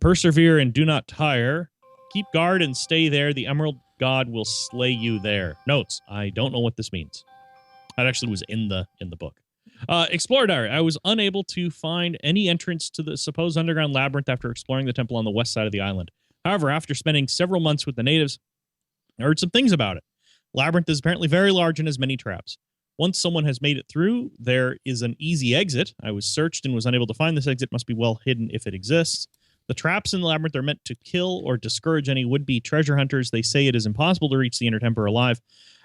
persevere and do not tire. Keep guard and stay there. The emerald god will slay you there. Notes. I don't know what this means. That actually was in the book. Explorer Diary. I was unable to find any entrance to the supposed underground labyrinth after exploring the temple on the west side of the island. However, after spending several months with the natives, I heard some things about it. Labyrinth is apparently very large and has many traps. Once someone has made it through, there is an easy exit. I was searched and was unable to find this exit. Must be well hidden if it exists. The traps in the labyrinth are meant to kill or discourage any would-be treasure hunters. They say it is impossible to reach the inner temple alive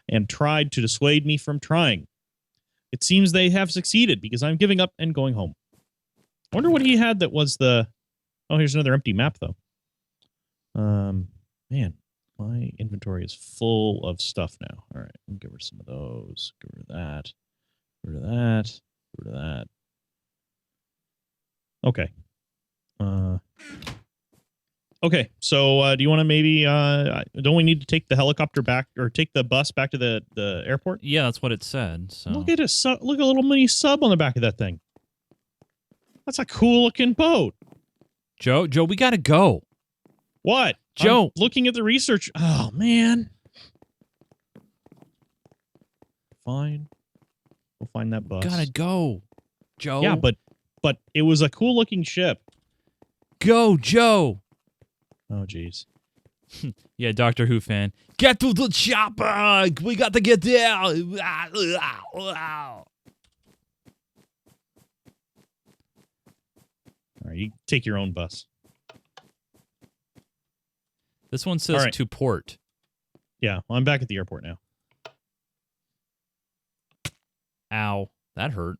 and tried to dissuade me from trying. It seems they have succeeded because I'm giving up and going home. I wonder what he had that was the... Oh, here's another empty map, though. Man, my inventory is full of stuff now. All right, I'll give her some of those. Give her that. Get rid of that. Get rid of that. Okay. Okay, so do you want to maybe... don't we need to take the helicopter back, or take the bus back to the airport? Yeah, that's what it said. So Look at look at a little mini sub on the back of that thing. That's a cool-looking boat. Joe, we gotta go. What? Joe. I'm looking at the research. Oh, man. Fine. We'll find that bus. Gotta go, Joe. Yeah, but it was a cool-looking ship. Go, Joe. Oh, jeez. Yeah, Doctor Who fan. Get to the chopper. We got to get there. All right, you take your own bus. This one says All right. to port. Yeah, well, I'm back at the airport now. Ow. That hurt.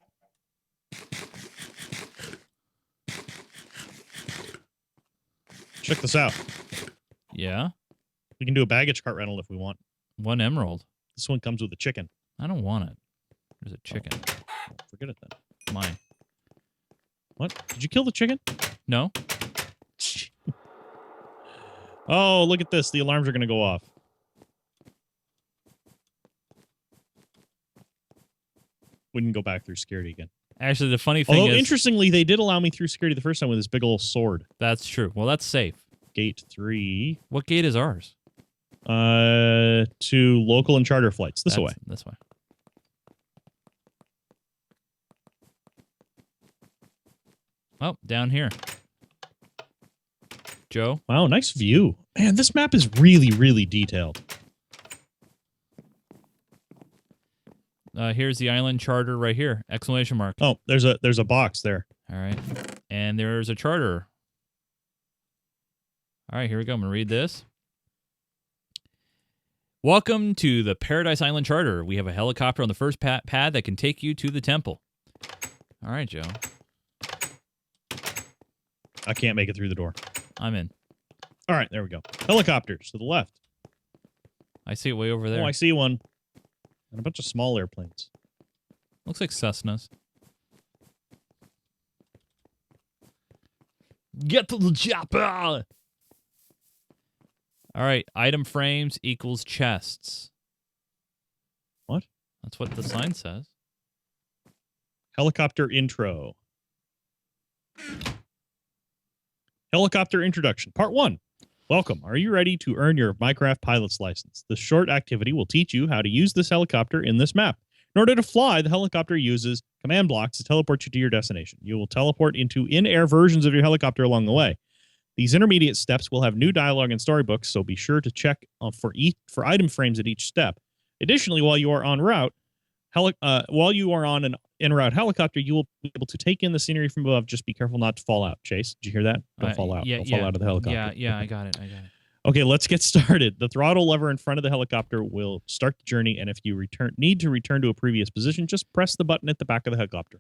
Check this out. Yeah? We can do a baggage cart rental if we want. 1 emerald. This one comes with a chicken. I don't want it. There's a chicken. Oh, forget it then. Mine. What? Did you kill the chicken? No? Oh, look at this. The alarms are going to go off. We can go back through security again. Actually, the funny thing Although, is... interestingly, they did allow me through security the first time with this big old sword. That's true. Well, that's safe. Gate 3. What gate is ours? To local and charter flights. This way. This way. Oh, down here. Joe? Wow, nice view. Man, this map is really, really detailed. Here's the island charter right here. Exclamation mark. Oh, there's a box there. All right. And there's a charter. All right, here we go. I'm going to read this. Welcome to the Paradise Island Charter. We have a helicopter on the first pad that can take you to the temple. All right, Joe. I can't make it through the door. I'm in. All right, there we go. Helicopters to the left. I see it way over there. Oh, I see one. And a bunch of small airplanes. Looks like Cessnas. Get to the chopper! All right, item frames equals chests. What? That's what the sign says. Helicopter intro. Helicopter introduction. Part 1. Welcome. Are you ready to earn your Minecraft pilot's license? This short activity will teach you how to use this helicopter in this map. In order to fly, the helicopter uses command blocks to teleport you to your destination. You will teleport into in-air versions of your helicopter along the way. These intermediate steps will have new dialogue and storybooks, so be sure to check for item frames at each step. Additionally, while you are en route, an en route helicopter, you will be able to take in the scenery from above. Just be careful not to fall out. Chase, did you hear that? Don't fall out. Don't fall out of the helicopter. Yeah, I got it. Okay, let's get started. The throttle lever in front of the helicopter will start the journey, and if you need to return to a previous position, just press the button at the back of the helicopter.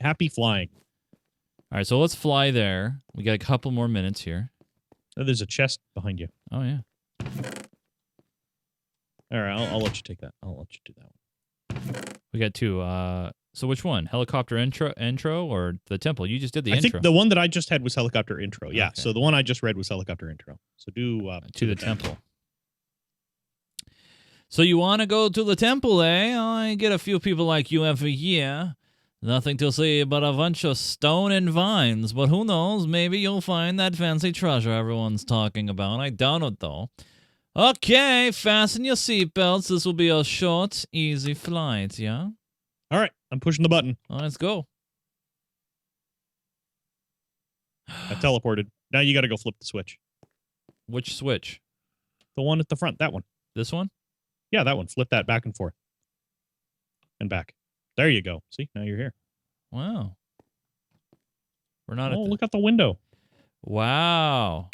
Happy flying. All right, so let's fly there. We got a couple more minutes here. Oh, there's a chest behind you. Oh, yeah. All right, I'll let you take that. I'll let you do that one. We got 2. So which one? Helicopter intro or the temple? You just did the I intro. think the one that I just had was helicopter intro. Yeah, Okay. so the one I just read was helicopter intro. So do to the temple. So you want to go to the temple, eh? I get a few people like you every year. Nothing to see but a bunch of stone and vines. But who knows? Maybe you'll find that fancy treasure everyone's talking about. I doubt it, though. Okay, fasten your seatbelts. This will be a short, easy flight, yeah? All right, I'm pushing the button. Let's go. I teleported. Now you got to go flip the switch. Which switch? The one at the front, that one. This one? Yeah, that one. Flip that back and forth. And back. There you go. See, now you're here. Wow. We're not Oh, look out the window. Wow.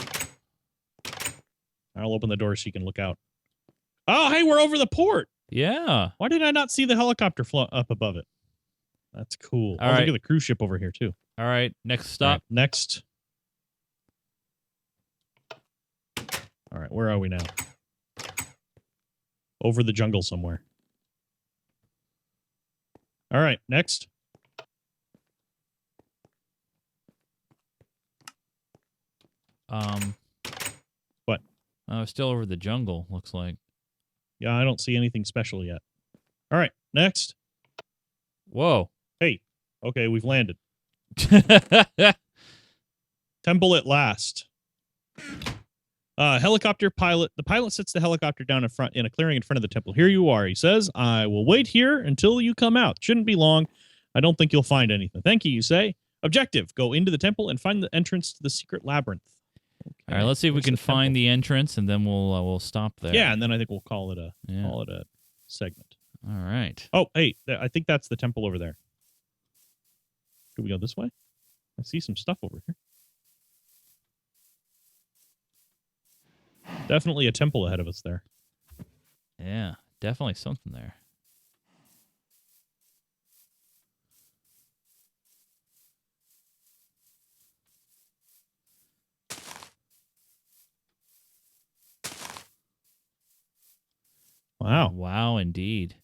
I'll open the door so you can look out. Oh, hey, we're over the port. Yeah. Why did I not see the helicopter up above it? That's cool. All Oh, right. look at the cruise ship over here, too. All right, next All stop. right, next. All right, where are we now? Over the jungle somewhere. All right, next. What? Still over the jungle, looks like. Yeah, I don't see anything special yet. All right, next. Whoa. Hey, okay, we've landed. Temple at last. Helicopter pilot. The pilot sits the helicopter down in a clearing in front of the temple. Here you are, he says. I will wait here until you come out. Shouldn't be long. I don't think you'll find anything. Thank you, you say. Objective, go into the temple and find the entrance to the secret labyrinth. Okay. All right, let's see if we Where's can the find temple? the entrance, and then we'll stop there. Yeah, and then I think we'll call it a Yeah. segment. All right. Oh, hey, I think that's the temple over there. Should we go this way? I see some stuff over here. Definitely a temple ahead of us there. Yeah, definitely something there. Wow. Wow, indeed.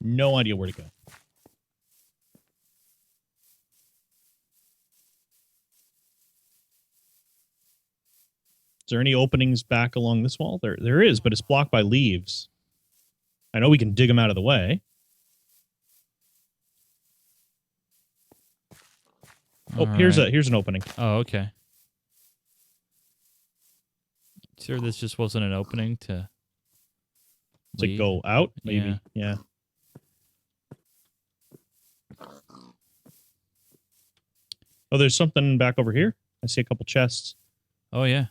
No idea where to go. Is there any openings back along this wall? There is, but it's blocked by leaves. I know we can dig them out of the way. Oh, here's an opening. Oh, okay. Sure, this just wasn't an opening to go out, maybe. Yeah. Oh, there's something back over here. I see a couple chests. Oh, yeah.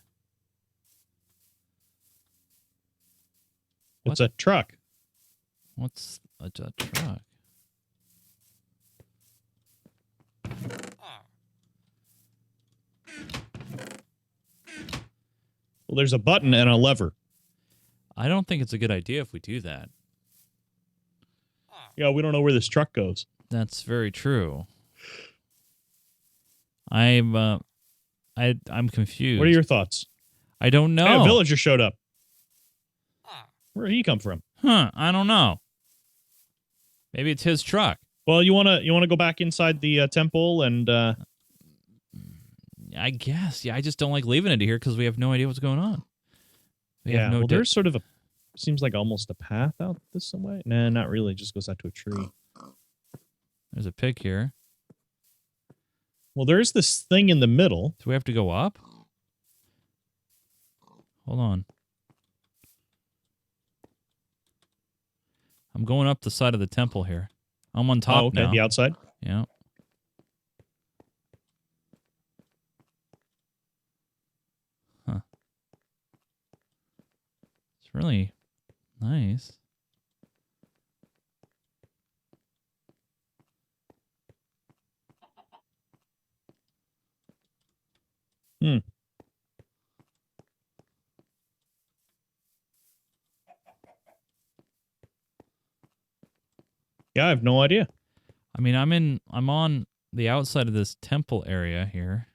It's a truck. What's a truck? Well, there's a button and a lever. I don't think it's a good idea if we do that. Yeah, we don't know where this truck goes. That's very true. I'm confused. What are your thoughts? I don't know. Hey, a villager showed up. Where did he come from? Huh, I don't know. Maybe it's his truck. Well, you wanna go back inside the temple and I guess. Yeah, I just don't like leaving it here because we have no idea what's going on. We have no there's sort of a seems like almost a path out this way. Nah, not really. It just goes out to a tree. There's a pig here. Well, there's this thing in the middle. Do we have to go up? Hold on. I'm going up the side of the temple here. I'm on top okay, now. the outside. Yeah. Huh. It's really nice. Hmm. Yeah, I have no idea. I mean, I'm on the outside of this temple area here.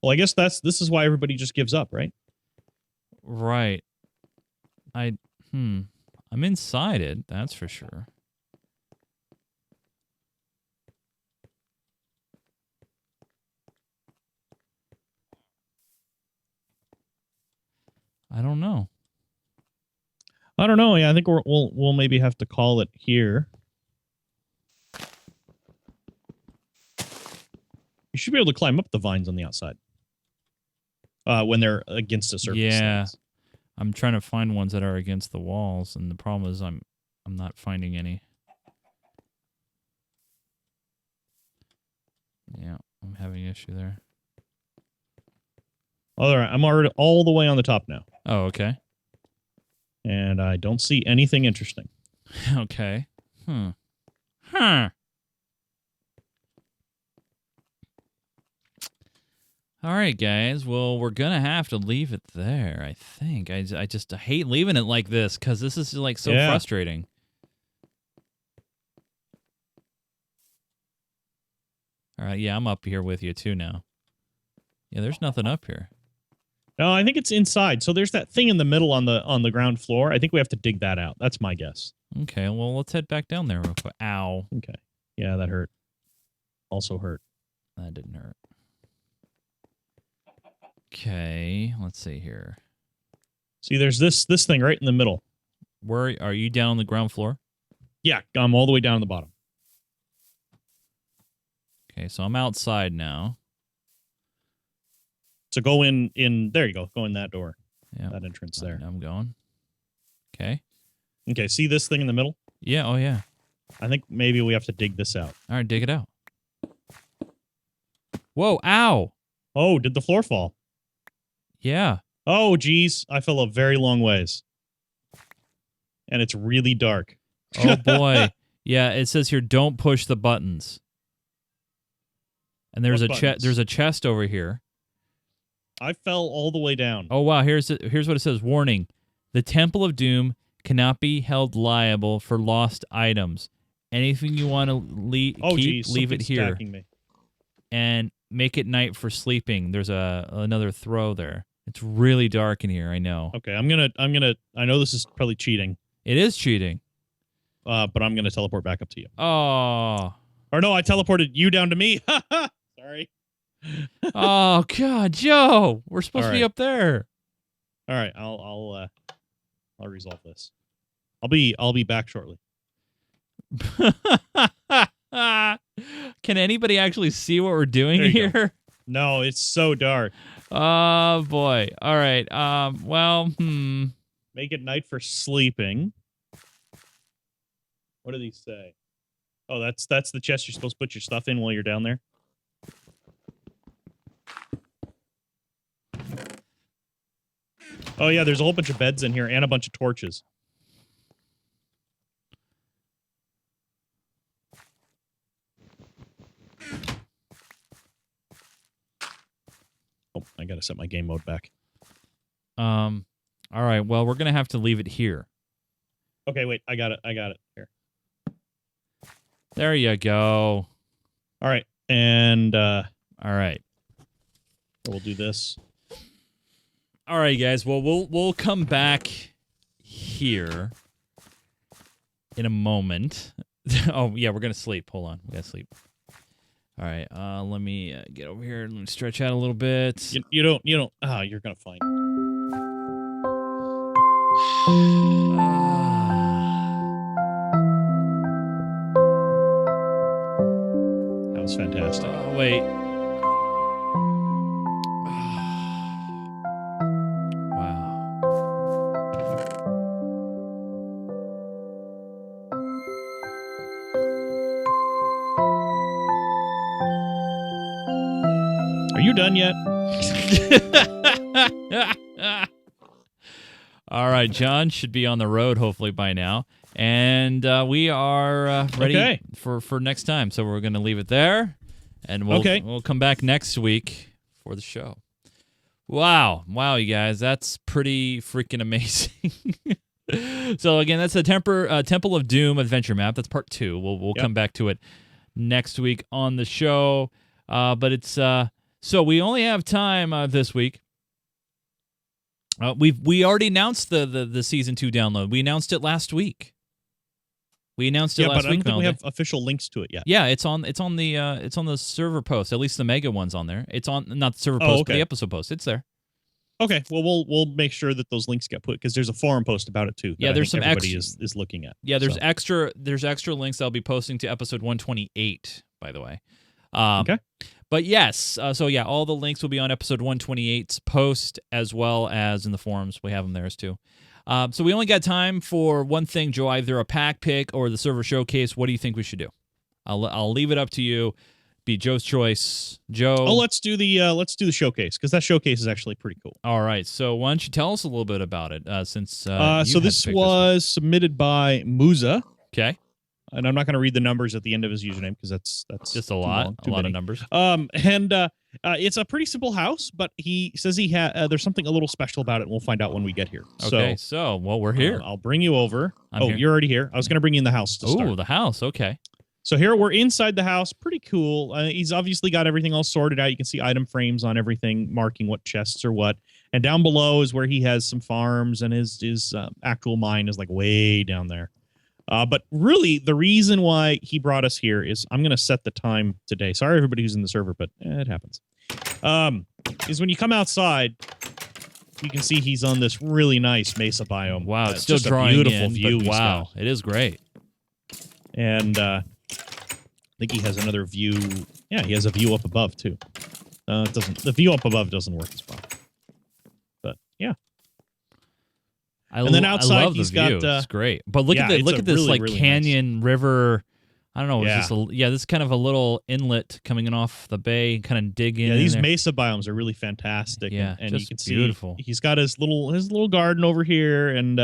Well, I guess this is why everybody just gives up, right? Right. I'm inside it, that's for sure. I don't know. I don't know. Yeah, I think we'll maybe have to call it here. You should be able to climb up the vines on the outside. When they're against a surface. Yeah. I'm trying to find ones that are against the walls, and the problem is I'm not finding any. Yeah, I'm having an issue there. All right, I'm already all the way on the top now. Oh, okay. And I don't see anything interesting. Okay. Huh. All right, guys. Well, we're going to have to leave it there, I think. I just hate leaving it like this because this is like so frustrating. All right, yeah, I'm up here with you too now. Yeah, there's nothing up here. No, I think it's inside. So there's that thing in the middle on the ground floor. I think we have to dig that out. That's my guess. Okay, well, let's head back down there real quick. Ow. Okay. Yeah, that hurt. Also hurt. That didn't hurt. Okay, let's see here. See, there's this thing right in the middle. Where are you down on the ground floor? Yeah, I'm all the way down to the bottom. Okay, so I'm outside now. So go in there you go. Go in that door. Yeah. That entrance there. I'm going. Okay. Okay, see this thing in the middle? Yeah, oh yeah. I think maybe we have to dig this out. All right, dig it out. Whoa, ow. Oh, did the floor fall? Yeah. Oh, geez. I fell a very long ways. And it's really dark. Oh, boy. Yeah, it says here, don't push the buttons. And there's What a chest over here. I fell all the way down. Oh wow, here's what it says. Warning: the Temple of Doom cannot be held liable for lost items. Anything you want to leave it here. Stacking me. And make it night for sleeping. There's another throw there. It's really dark in here, I know. Okay, I'm gonna I know this is probably cheating. It is cheating. But I'm gonna teleport back up to you. Oh. Or no, I teleported you down to me. Sorry. Oh God, Joe. We're supposed All to be right. up there. All right, I'll resolve this. I'll be back shortly. Can anybody actually see what we're doing There you here? No, it's so dark. Oh boy. All right. Make it night for sleeping. What do these say? Oh, that's the chest you're supposed to put your stuff in while you're down there. Oh yeah, there's a whole bunch of beds in here and a bunch of torches. Oh, I gotta set my game mode back. All right. Well, we're gonna have to leave it here. Okay, wait, I got it. Here. There you go. All right, and All right. we'll do this. All right, guys. Well, we'll come back here in a moment. Oh yeah, we're gonna sleep. Hold on, we gotta sleep. All right. Let me get over here. Let me stretch out a little bit. You don't. Ah, you're gonna find. That was fantastic. Wait. Wow. Are you done yet? All right, John should be on the road hopefully by now, and we are ready for next time. So we're going to leave it there, and we'll come back next week for the show. Wow, you guys, that's pretty freaking amazing. So again, that's the Temple of Doom adventure map. That's part 2. We'll come back to it next week on the show. But it's so we only have time this week. We already announced the season 2 download. We announced it last week. We announced it last but I week. don't think we have official links to it yet. Yeah, it's on the server post. At least the mega one's on there. It's on not the server post, but the episode post. It's there. Okay, well we'll make sure that those links get put because there's a forum post about it too. Yeah, there's some everybody extra is looking at. Yeah, there's so. extra links I'll be posting to episode 128. By the way. Okay. But yes, so yeah, all the links will be on episode 128's post as well as in the forums. We have them there too. So we only got time for one thing, Joe, either a pack pick or the server showcase. What do you think we should do? I'll leave it up to you. Be Joe's choice. Joe. Oh, let's do the showcase because that showcase is actually pretty cool. All right. So why don't you tell us a little bit about it since so this was submitted by Musa. Okay. And I'm not going to read the numbers at the end of his username because that's just a lot of numbers. It's a pretty simple house, but he says there's something a little special about it, and we'll find out when we get here. Okay, so we're here. I'll bring you over. Here. You're already here. I was going to bring you in the house to start. Oh, the house. Okay. So here we're inside the house. Pretty cool. He's obviously got everything all sorted out. You can see item frames on everything, marking what chests are what. And down below is where he has some farms, and his actual mine is like way down there. But really, the reason why he brought us here is I'm going to set the time today. Sorry, everybody who's in the server, but it happens. Is when you come outside, you can see he's on this really nice mesa biome. Wow, it's still just drawing a beautiful in, view. But wow, it is great. And I think he has another view. Yeah, he has a view up above too. The view up above doesn't work as well. But yeah. And then outside he's got it's great. But look at this really, like really canyon nice. River. I don't know. Yeah. This is kind of a little inlet coming off the bay, kind of dig in. Yeah, these there. mesa biomes are really fantastic. Yeah, and just you can see beautiful. He's got his little garden over here, and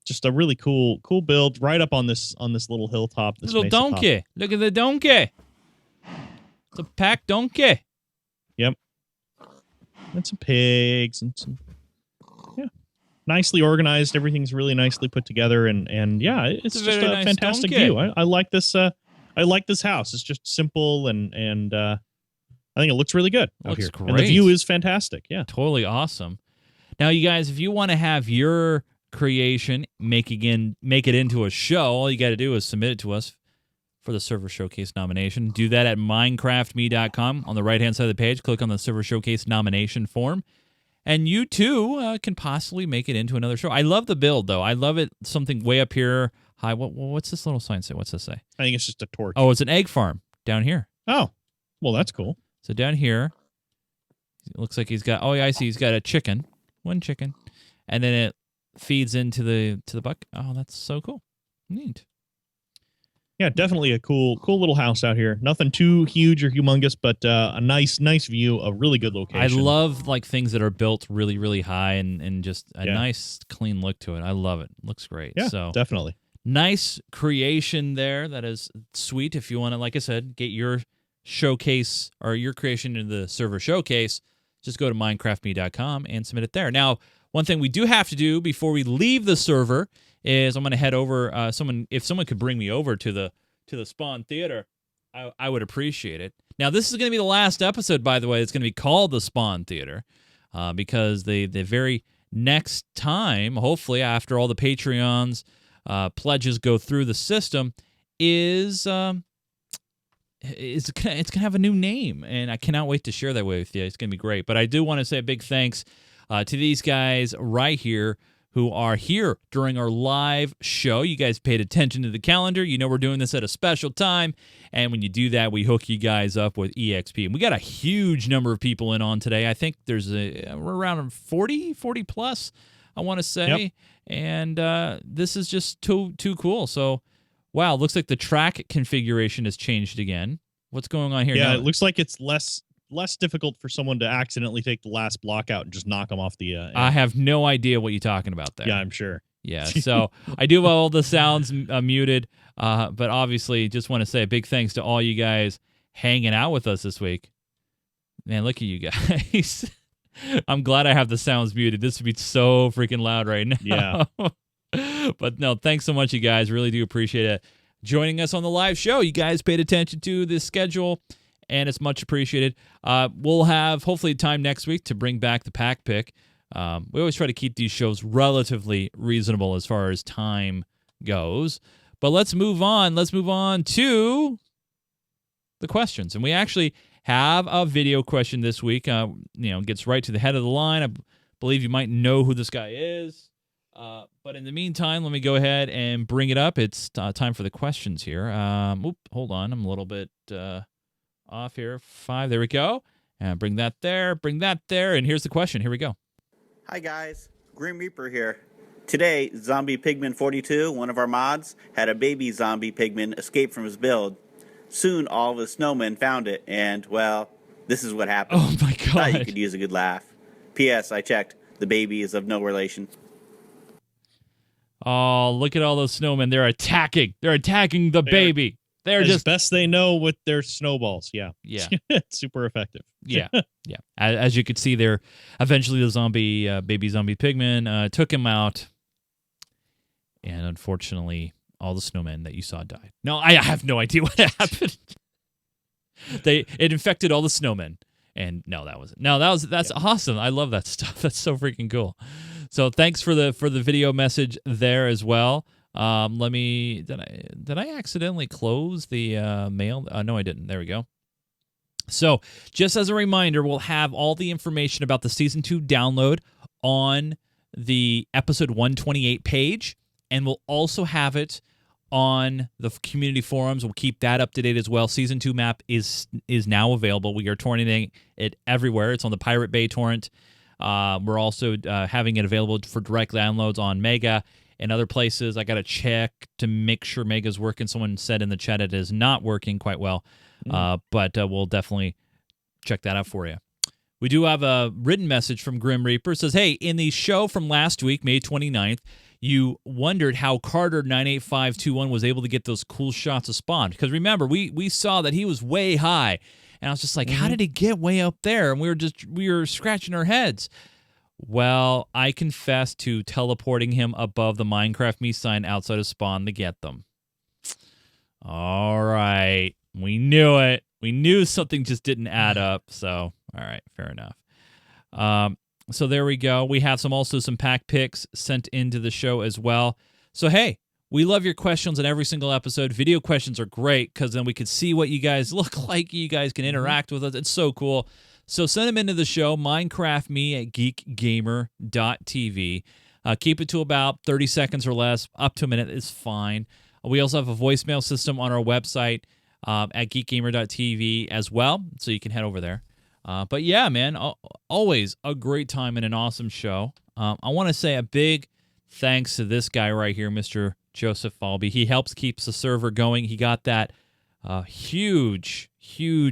just a really cool build right up on this little hilltop. This little mesa top. donkey. Look at the donkey. It's a pack donkey. Yep. And some pigs and some, nicely organized. Everything's really nicely put together, and yeah, it's a just very a nice fantastic donkey. view. I like this. I like this house. It's just simple, and I think it looks really good out Looks here. great. And the view is fantastic. Yeah. Totally awesome. Now, you guys, if you want to have your creation make it into a show, all you got to do is submit it to us for the Server Showcase nomination. Do that at minecraftme.com. On the right-hand side of the page, click on the Server Showcase nomination form, and you, too, can possibly make it into another show. I love the build, though. I love it. Something way up here high. What's this little sign say? What's this say? I think it's just a torch. Oh, it's an egg farm down here. Oh, well, that's cool. So down here, it looks like he's got, I see, he's got a chicken. One chicken. And then it feeds into the bucket. Oh, that's so cool. Neat. Yeah, definitely a cool little house out here. Nothing too huge or humongous, but a nice view, a really good location. I love like things that are built really, really high and just a Yeah. nice, clean look to it. I love it. Looks great. Yeah, So definitely. nice creation there. That is sweet. If you want to, like I said, get your showcase or your creation into the Server Showcase, just go to minecraftme.com and submit it there. Now, one thing we do have to do before we leave the server is I'm going to head over. If someone could bring me over to the Spawn Theater, I would appreciate it. Now, this is going to be the last episode, by the way. It's going to be called the Spawn Theater because the very next time, hopefully after all the Patreons pledges go through the system, it's going to have a new name, and I cannot wait to share that with you. It's going to be great. But I do want to say a big thanks to these guys right here who are here during our live show. You guys paid attention to the calendar. You know we're doing this at a special time, and when you do that, we hook you guys up with EXP. And we got a huge number of people in on today. I think there's we're around 40 plus, I want to say. Yep. And this is just too cool. So, wow, looks like the track configuration has changed again. What's going on here? Yeah, Now, it looks like it's less difficult for someone to accidentally take the last block out and just knock them off the I have no idea what you're talking about there. Yeah, I'm sure. Yeah, so I do have all the sounds muted, but obviously just want to say a big thanks to all you guys hanging out with us this week. Man, look at you guys. I'm glad I have the sounds muted. This would be so freaking loud right now. Yeah. But no, thanks so much, you guys. Really do appreciate it. Joining us on the live show. You guys paid attention to this schedule, and it's much appreciated. We'll have, hopefully, time next week to bring back the pack pick. We always try to keep these shows relatively reasonable as far as time goes. But let's move on. Let's move on to the questions. And we actually have a video question this week. Gets right to the head of the line. I believe you might know who this guy is. But in the meantime, let me go ahead and bring it up. It's time for the questions here. Hold on. I'm a little bit off here. 5. There we go. And bring that there. Bring that there. And here's the question. Here we go. Hi guys, Grim Reaper here. Today, Zombie Pigman 42, one of our mods, had a baby zombie pigman escape from his build. Soon, all of the snowmen found it, and, well, this is what happened. Oh my Thought you God. could use a good laugh. P.S. I checked. The baby is of no relation. Oh, look at all those snowmen. They're attacking. They're attacking the baby. They're As just best they know with their snowballs. Yeah. Yeah. Super effective. Yeah. As you could see there, eventually the baby zombie pigman took him out. And unfortunately, all the snowmen that you saw died. No, I have no idea what happened. It infected all the snowmen. And that's awesome. I love that stuff. That's so freaking cool. So thanks for the video message there as well. Did I accidentally close the mail? No, I didn't. There we go. So just as a reminder, we'll have all the information about the Season 2 download on the episode 128 page, and we'll also have it on the community forums. We'll keep that up to date as well. Season 2 map is now available. We are torrenting it everywhere. It's on the Pirate Bay torrent. We're also having it available for direct downloads on Mega and other places. I got to check to make sure Mega's working. Someone said in the chat it is not working quite well, but we'll definitely check that out for you. We do have a written message from Grim Reaper. It says, hey, in the show from last week, May 29th, you wondered how Carter 98521 was able to get those cool shots of Spawn. Because remember, we saw that he was way high. And I was just like, how did he get way up there? And we were scratching our heads. Well, I confess to teleporting him above the Minecraft Me sign outside of Spawn to get them. All right. We knew it. We knew something just didn't add up. So, all right, fair enough. So there we go. We have also some pack picks sent into the show as well. So, hey, we love your questions in every single episode. Video questions are great because then we can see what you guys look like. You guys can interact with us. It's so cool. So send them into the show, minecraftme at geekgamer.tv. Keep it to about 30 seconds or less. Up to a minute is fine. We also have a voicemail system on our website at geekgamer.tv as well, so you can head over there. But yeah, man, always a great time and an awesome show. I want to say a big thanks to this guy right here, Mr. Joseph Falbey. He helps keeps the server going. He got that huge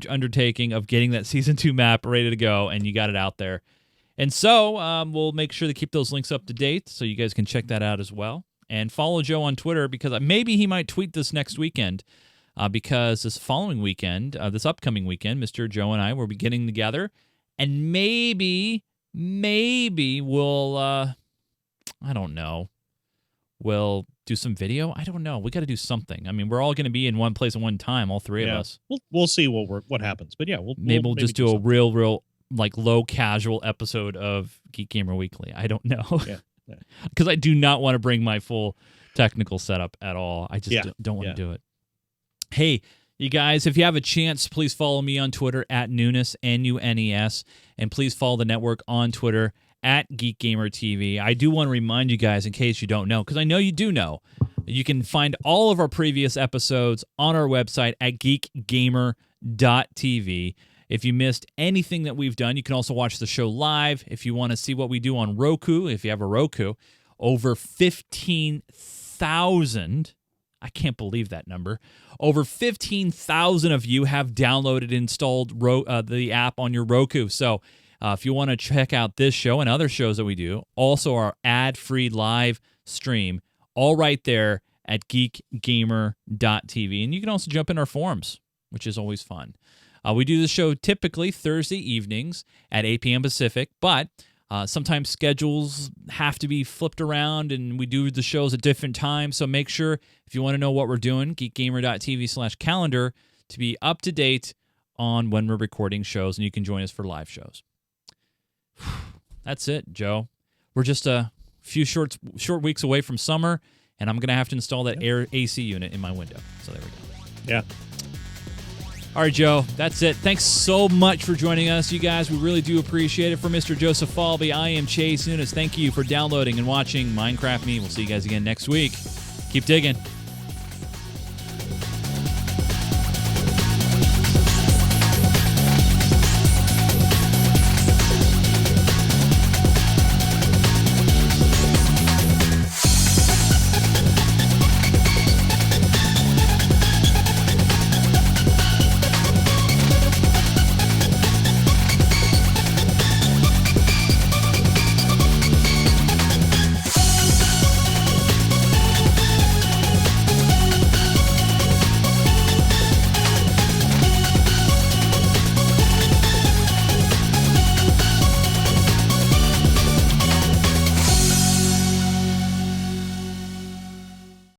undertaking of getting that Season 2 map ready to go, and you got it out there. And so we'll make sure to keep those links up to date so you guys can check that out as well. And follow Joe on Twitter because maybe he might tweet this next weekend because this following weekend, this upcoming weekend, Mr. Joe and I will be getting together, and maybe we'll, I don't know, we'll do some video. I don't know. We got to do something. I mean, we're all going to be in one place at one time, all three of us. We'll see what happens. But yeah, we'll just do a real like low casual episode of Geek Gamer Weekly. I don't know. Yeah. Because I do not want to bring my full technical setup at all. I just don't want to do it. Hey, you guys, if you have a chance, please follow me on Twitter at Nunes, Nunes, and please follow the network on Twitter at GeekGamerTV. I do want to remind you guys, in case you don't know, because I know you do know, you can find all of our previous episodes on our website at geekgamer.tv. If you missed anything that we've done, you can also watch the show live. If you want to see what we do on Roku, if you have a Roku, over 15,000, I can't believe that number, over 15,000 of you have downloaded and installed the app on your Roku. So if you want to check out this show and other shows that we do, also our ad-free live stream, all right there at geekgamer.tv. And you can also jump in our forums, which is always fun. We do the show typically Thursday evenings at 8 p.m. Pacific, but sometimes schedules have to be flipped around, and we do the shows at different times. So make sure, if you want to know what we're doing, geekgamer.tv/calendar to be up to date on when we're recording shows, and you can join us for live shows. That's it, Joe. We're just a few short weeks away from summer, and I'm going to have to install that AC unit in my window. So there we go. Yeah. All right, Joe, that's it. Thanks so much for joining us, you guys. We really do appreciate it. For Mr. Joseph Falbey, I am Chase Nunes. Thank you for downloading and watching Minecraft Me. We'll see you guys again next week. Keep digging.